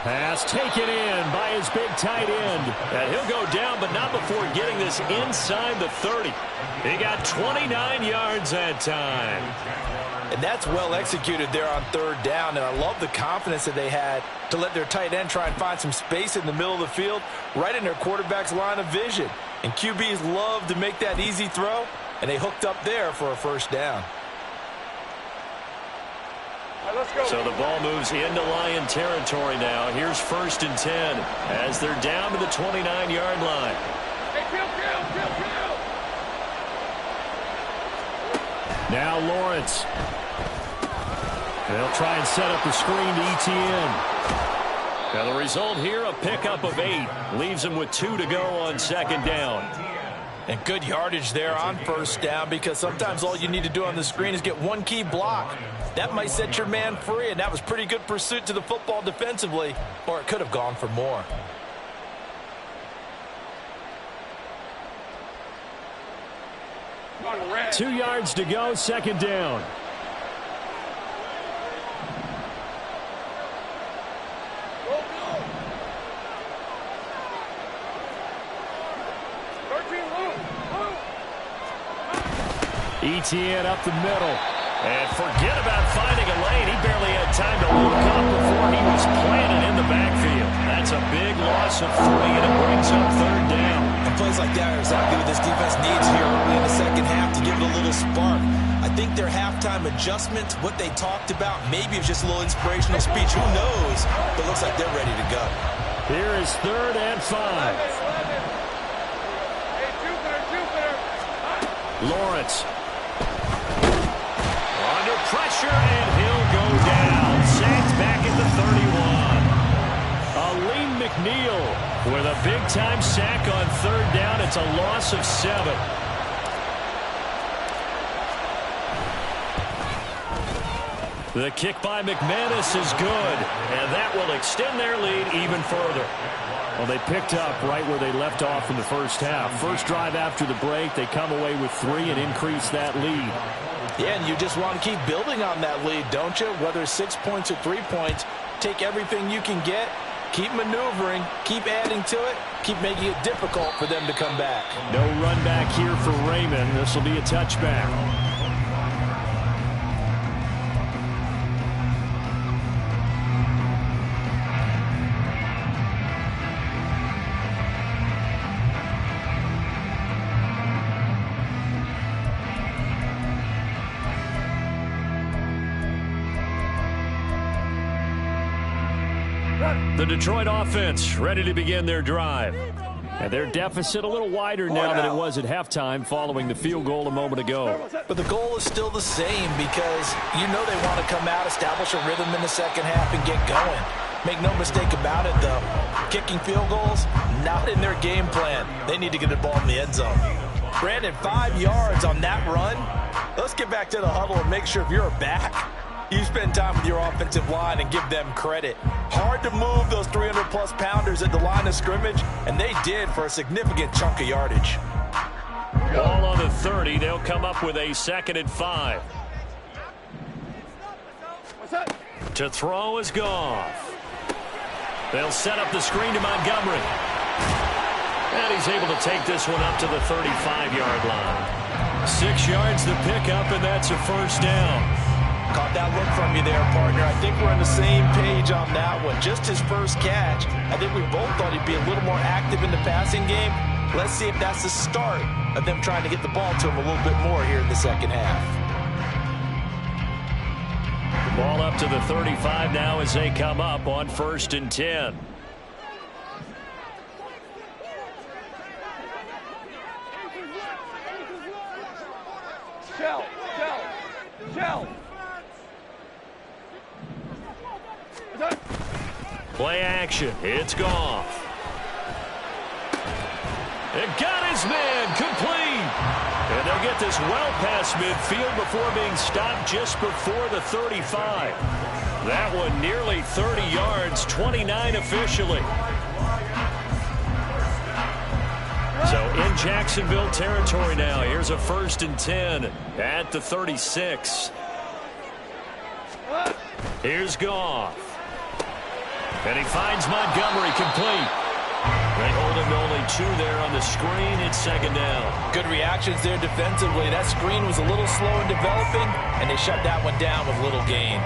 Pass taken in by his big tight end. And he'll go down, but not before getting this inside the 30. He got 29 yards that time. And that's well executed there on 3rd down, and I love the confidence that they had to let their tight end try and find some space in the middle of the field, right in their quarterback's line of vision. And QBs love to make that easy throw, and they hooked up there for a 1st down. All right, let's go. So the ball moves into Lion territory now. Here's 1st and 10 as they're down to the 29-yard line. Hey, kill. Now Lawrence. They'll try and set up the screen to Etienne. Now the result here, a pickup of 8. Leaves him with 2 to go on 2nd down. And good yardage there on 1st down, because sometimes all you need to do on the screen is get one key block. That might set your man free, and that was pretty good pursuit to the football defensively, or it could have gone for more. Red. 2 yards to go, 2nd down. Etienne up the middle. And forget about finding a lane. He barely had time to look up before he was planted in the backfield. That's a big loss of 3, and it brings up 3rd down. And plays like that are exactly what this defense needs here early in the second half to give it a little spark. I think their halftime adjustment, what they talked about, maybe it's just a little inspirational speech. Who knows? But it looks like they're ready to go. Here is 3rd and 5. Hey, Jupiter. Lawrence. Under pressure, and he'll go down. Sacked back at the 31. Aleem McNeil with a big-time sack on 3rd down. It's a loss of 7. The kick by McManus is good, and that will extend their lead even further. Well, they picked up right where they left off in the first half. First drive after the break, they come away with 3 and increase that lead. Yeah, and you just want to keep building on that lead, don't you? Whether it's 6 points or 3 points, take everything you can get, keep maneuvering, keep adding to it, keep making it difficult for them to come back. No run back here for Raymond. This will be a touchback. The Detroit offense ready to begin their drive. And their deficit a little wider now than it was at halftime following the field goal a moment ago. But the goal is still the same because you know they want to come out, establish a rhythm in the second half, and get going. Make no mistake about it, though. Kicking field goals, not in their game plan. They need to get the ball in the end zone. Brandon, 5 yards on that run. Let's get back to the huddle and make sure if you're back, you spend time with your offensive line and give them credit. Hard to move those 300-plus pounders at the line of scrimmage, and they did for a significant chunk of yardage. Ball on the 30. They'll come up with a 2nd and 5. To throw is Goff. They'll set up the screen to Montgomery. And he's able to take this one up to the 35-yard line. 6 yards to pick up, and that's a first down. Caught that look from you there, partner. I think we're on the same page on that one. Just his first catch. I think we both thought he'd be a little more active in the passing game. Let's see if that's the start of them trying to get the ball to him a little bit more here in the second half. Ball up to the 35 now as they come up on 1st and 10. Shell. Play action. It's Goff. It got his man complete. And they'll get this well past midfield before being stopped just before the 35. That one nearly 30 yards, 29 officially. So in Jacksonville territory now. Here's a 1st and 10 at the 36. Here's Goff. And he finds Montgomery complete. They hold him to only 2 there on the screen. It's 2nd down. Good reactions there defensively. That screen was a little slow in developing, and they shut that one down with little gain.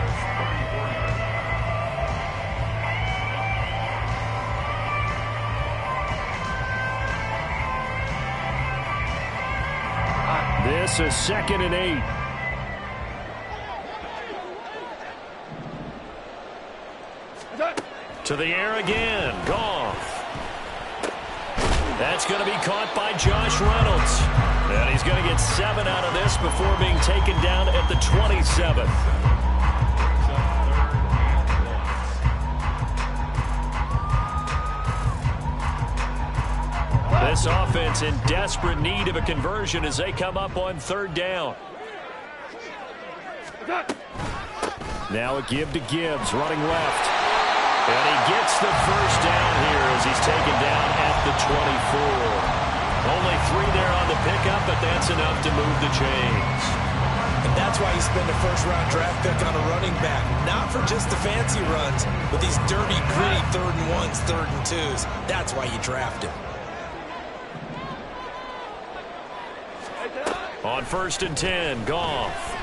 This is 2nd and 8. To the air again. Goff. That's going to be caught by Josh Reynolds. And he's going to get 7 out of this before being taken down at the 27th. This offense in desperate need of a conversion as they come up on 3rd down. Now a give to Gibbs, running left. And he gets the first down here as he's taken down at the 24. Only 3 there on the pickup, but that's enough to move the chains. And that's why you spend a first-round draft pick on a running back. Not for just the fancy runs, but these dirty, gritty 3rd and 1s, 3rd and 2s. That's why you draft him. On 1st and 10, Goff.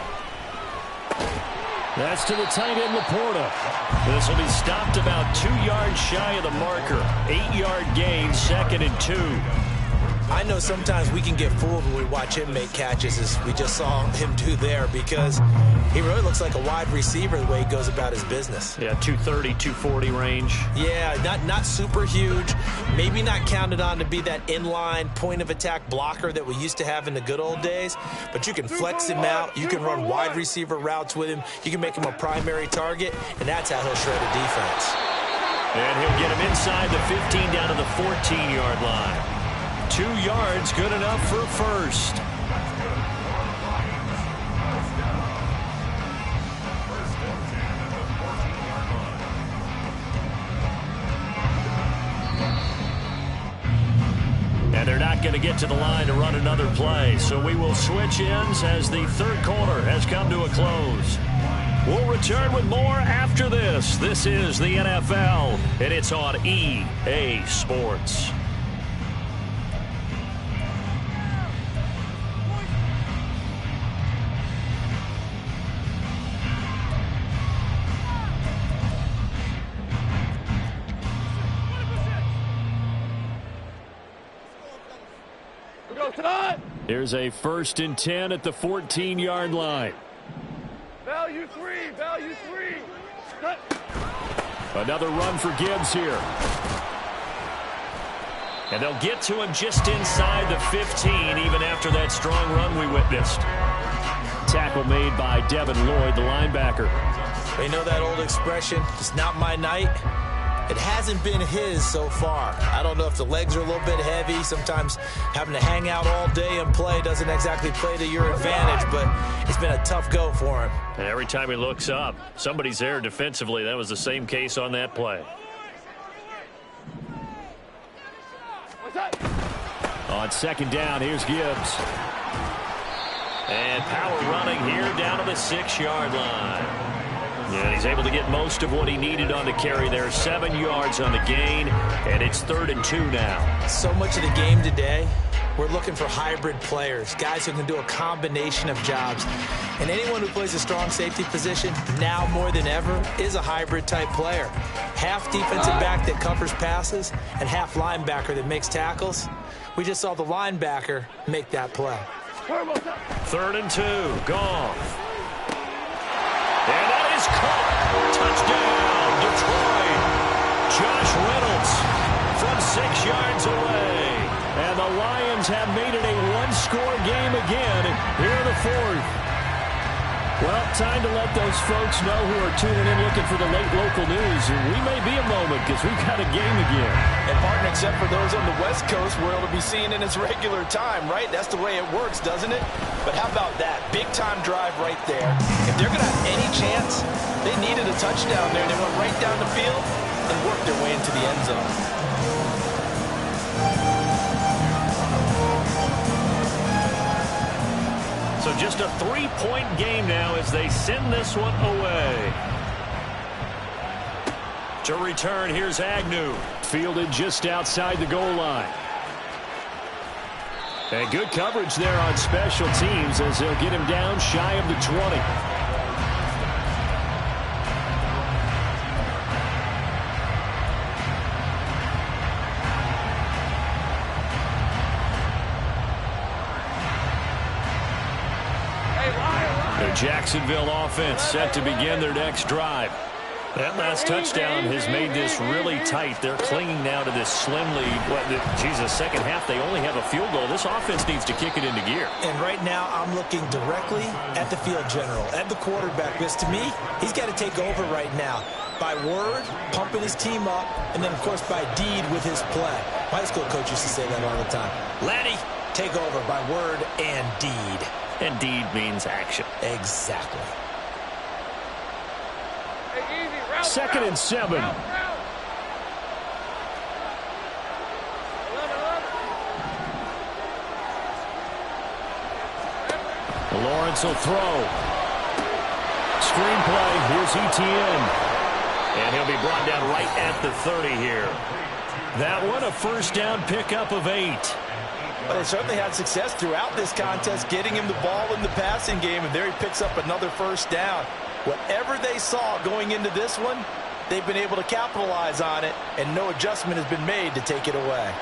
That's to the tight end, Laporta. This will be stopped about 2 yards shy of the marker. 8-yard gain, 2nd and 2. I know sometimes we can get fooled when we watch him make catches, as we just saw him do there, because he really looks like a wide receiver the way he goes about his business. Yeah, 230, 240 range. Yeah, not super huge. Maybe not counted on to be that inline point-of-attack blocker that we used to have in the good old days, but you can flex him out. You can run wide receiver routes with him. You can make him a primary target, and that's how he'll shred a defense. And he'll get him inside the 15 down to the 14-yard line. 2 yards, good enough for first. And they're not going to get to the line to run another play, so we will switch ends as the 3rd quarter has come to a close. We'll return with more after this. This is the NFL, and it's on EA Sports. Here's a 1st and 10 at the 14-yard line. Value 3. Another run for Gibbs here. And they'll get to him just inside the 15, even after that strong run we witnessed. Tackle made by Devin Lloyd, the linebacker. You know that old expression, it's not my night? It hasn't been his so far. I don't know if the legs are a little bit heavy. Sometimes having to hang out all day and play doesn't exactly play to your advantage, but it's been a tough go for him. And every time he looks up, somebody's there defensively. That was the same case on that play. On second down, here's Gibbs. And power running here down to the 6-yard line. And he's able to get most of what he needed on the carry there. 7 yards on the gain, and it's 3rd and 2 now. So much of the game today, we're looking for hybrid players, guys who can do a combination of jobs. And anyone who plays a strong safety position, now more than ever, is a hybrid-type player. Half defensive back that covers passes and half linebacker that makes tackles. We just saw the linebacker make that play. 3rd and 2, Goff. And that is caught. Touchdown, Detroit. Josh Reynolds from 6 yards away. And the Lions have made it a one-score game again here in the 4th. Well, time to let those folks know who are tuning in looking for the late local news. We may be a moment because we've got a game again. And, partner, except for those on the West Coast, where it'll be seen in its regular time, right? That's the way it works, doesn't it? But how about that? Big-time drive right there. If they're going to have any chance, they needed a touchdown there. They went right down the field and worked their way into the end zone. So just a 3-point game now as they send this one away. To return, here's Agnew. Fielded just outside the goal line. And good coverage there on special teams as they'll get him down shy of the 20. Jacksonville offense set to begin their next drive. That last touchdown has made this really tight. They're clinging now to this slim lead. Second half, they only have a field goal. This offense needs to kick it into gear. And right now, I'm looking directly at the field general, at the quarterback, because to me, he's got to take over right now. By word, pumping his team up, and then, of course, by deed with his play. My high school coach used to say that all the time. Laddie, take over by word and deed. And deed means action. Exactly. Hey, easy, route, 2nd and 7. Lawrence will throw. Screenplay. Here's Etienne. And he'll be brought down right at the 30 here. That one, a first down pickup of 8. But they certainly had success throughout this contest, getting him the ball in the passing game, and there he picks up another first down. Whatever they saw going into this one, they've been able to capitalize on it, and no adjustment has been made to take it away.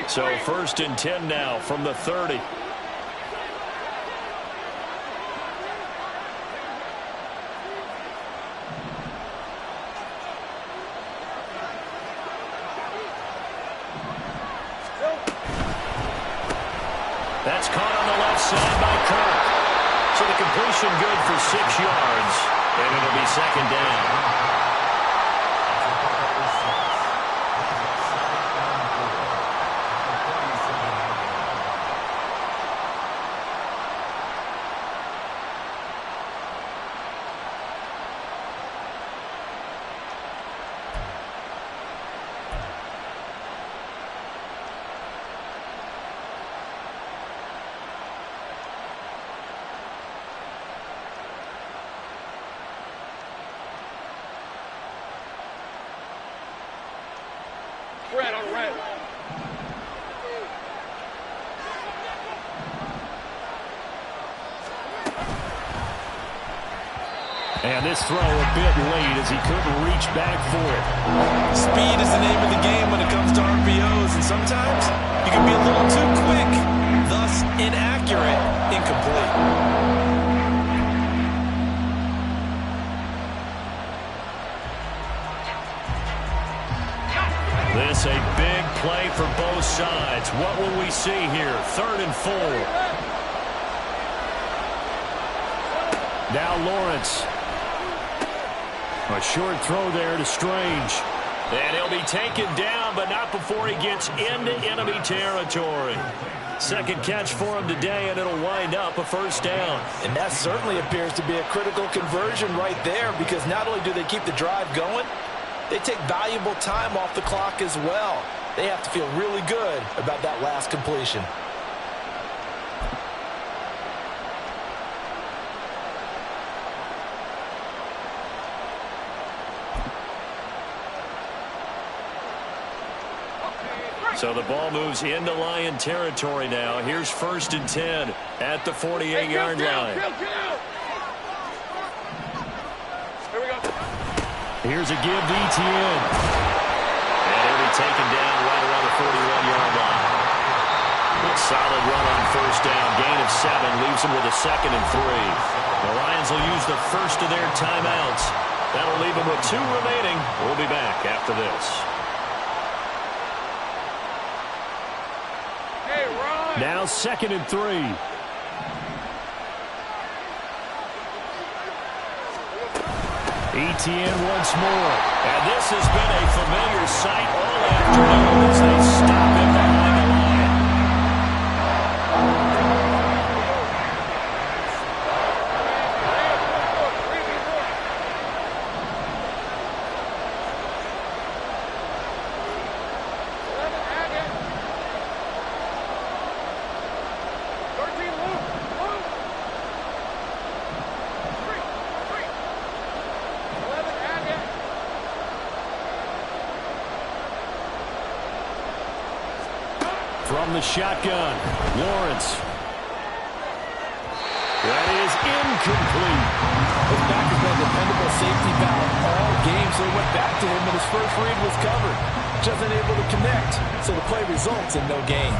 So 1st and 10 now from the 30. That's caught on the left side by Kirk. So the completion good for 6 yards, and it'll be 2nd down. Red on red. And this throw a bit late as he couldn't reach back for it. Speed is the name of the game when it comes to RPOs, and sometimes you can be a little too quick, thus inaccurate, incomplete. for both sides. What will we see here? 3rd and 4. Now Lawrence. A short throw there to Strange. And he'll be taken down, but not before he gets into enemy territory. Second catch for him today, and it'll wind up a 1st down. And that certainly appears to be a critical conversion right there, because not only do they keep the drive going, they take valuable time off the clock as well. They have to feel really good about that last completion. So the ball moves into Lion territory now. Here's 1st and 10 at the 48-yard line. Here we go. Here's a give to ETN. And he'll be taken down right around the 41-yard line. A solid run on 1st down. Gain of 7 leaves him with a 2nd and 3. The Lions will use the first of their timeouts. That'll leave them with 2 remaining. We'll be back after this. Now 2nd and 3. ETN once more. And this has been a familiar sight all afternoon as they stop him behind the line. From the shotgun, Lawrence. That is incomplete. His back has been a dependable safety valve all game, so he went back to him, and his first read was covered. Just unable to connect, so the play results in no gain.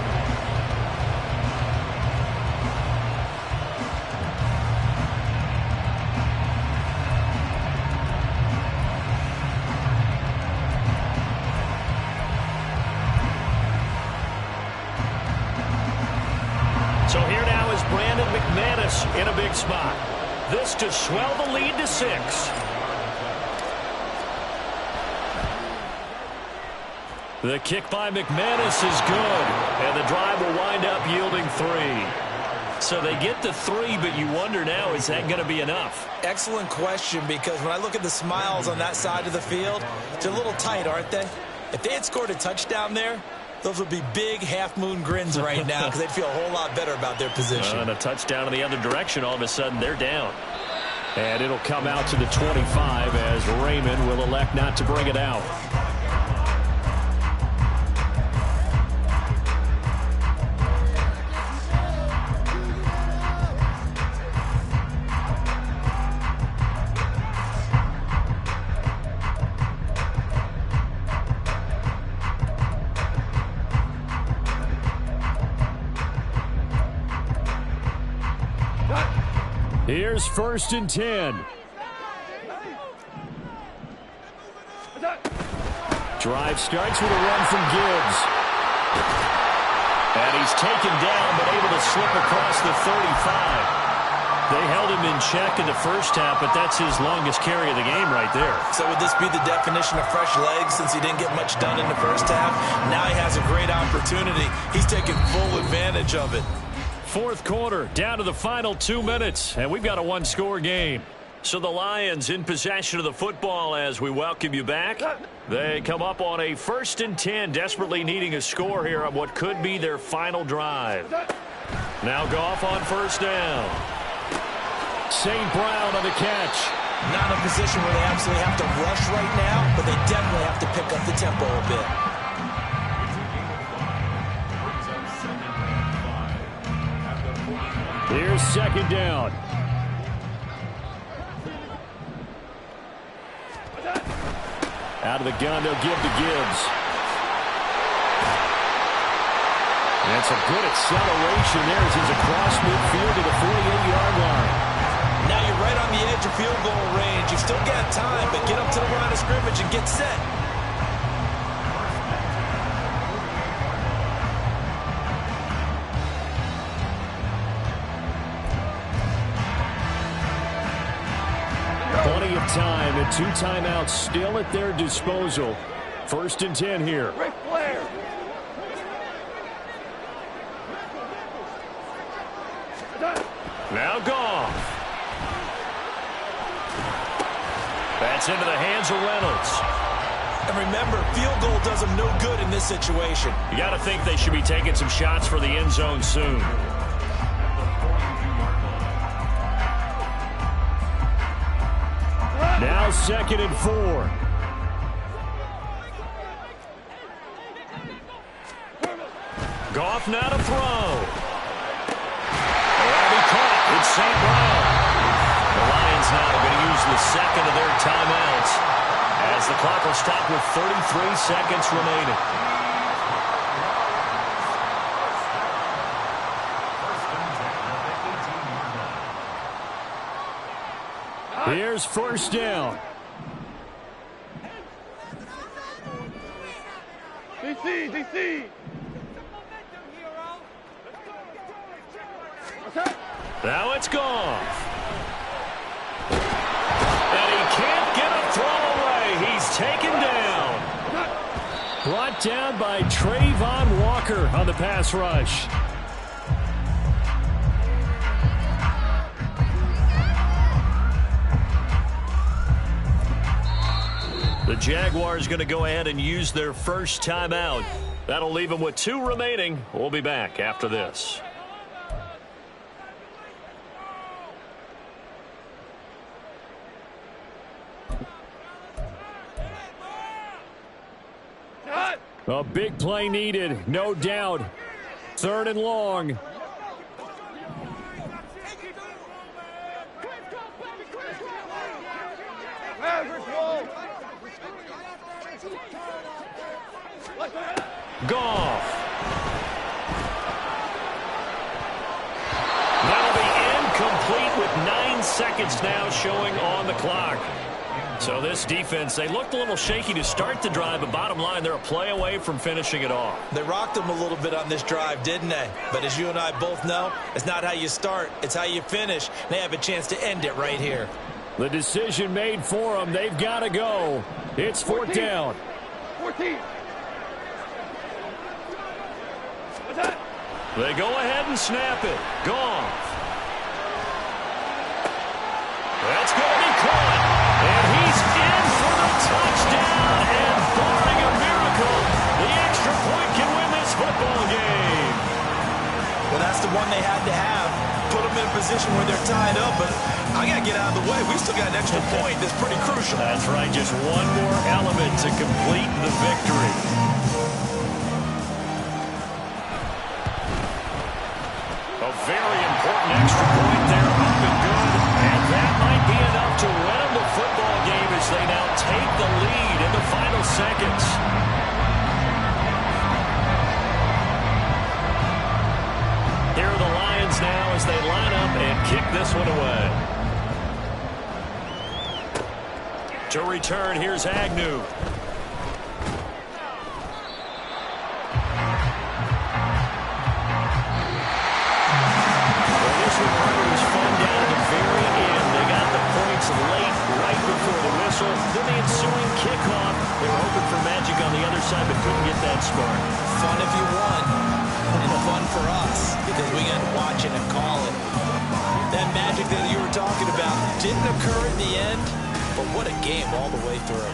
So here now is Brandon McManus in a big spot. This to swell the lead to 6. The kick by McManus is good, and the drive will wind up yielding 3. So they get the 3, but you wonder now, is that going to be enough? Excellent question, because when I look at the smiles on that side of the field, they're a little tight, aren't they? If they had scored a touchdown there, those would be big half-moon grins right now, because they'd feel a whole lot better about their position. And a touchdown in the other direction, all of a sudden they're down. And it'll come out to the 25 as Raymond will elect not to bring it out. Here's 1st and 10. Drive starts with a run from Gibbs. And he's taken down, but able to slip across the 35. They held him in check in the first half, but that's his longest carry of the game right there. So would this be the definition of fresh legs, since he didn't get much done in the first half? Now he has a great opportunity. He's taking full advantage of it. 4th quarter, down to the final 2 minutes, and we've got a 1-score game. So the Lions in possession of the football as we welcome you back. They come up on a 1st and 10, desperately needing a score here on what could be their final drive. Now Goff on 1st down. St. Brown on the catch. Not in a position where they absolutely have to rush right now, but they definitely have to pick up the tempo a bit. Here's 2nd down. Out of the gun, they'll give to Gibbs. And some good acceleration there as he's across midfield to the 48-yard line. Now you're right on the edge of field goal range. You've still got time, but get up to the line of scrimmage and get set. time, and 2 timeouts still at their disposal. 1st and 10 here. Ric Flair. Now Goff. That's into the hands of Reynolds. And remember, field goal does them no good in this situation. You got to think they should be taking some shots for the end zone soon. Now 2nd and 4. Goff now to throw. That'll be caught. It's St. Brown. The Lions now are going to use the 2nd of their timeouts as the clock will stop with 33 seconds remaining. Here's 1st down. DC. Now it's Goff. And he can't get a throw away. He's taken down. Brought down by Trayvon Walker on the pass rush. The Jaguars going to go ahead and use their first timeout. That'll leave them with 2 remaining. We'll be back after this. A big play needed, no doubt. 3rd and long. Goff. That'll be incomplete with 9 seconds now showing on the clock. So this defense, they looked a little shaky to start the drive, but bottom line, they're a play away from finishing it off. They rocked them a little bit on this drive, didn't they? But as you and I both know, it's not how you start, it's how you finish. They have a chance to end it right here. The decision made for them. They've got to go. It's 4th down. 14. They go ahead and snap it. Goff. That's going to be caught. And he's in for the touchdown. And barring a miracle, the extra point can win this football game. Well, that's the one they had to have. Put them in a position where they're tied up, but I got to get out of the way. We still got an extra point that's pretty crucial. That's right. Just one more element to complete the victory. A very important extra point there, up and good. And that might be enough to win them the football game as they now take the lead in the final seconds. Here are the Lions now as they line up and kick this one away. To return, here's Agnew. Late, right before the whistle. Then the ensuing kickoff. They were hoping for magic on the other side, but couldn't get that spark. Fun if you won, and fun for us, because we got to watch it and call it. That magic that you were talking about didn't occur at the end, but what a game all the way through.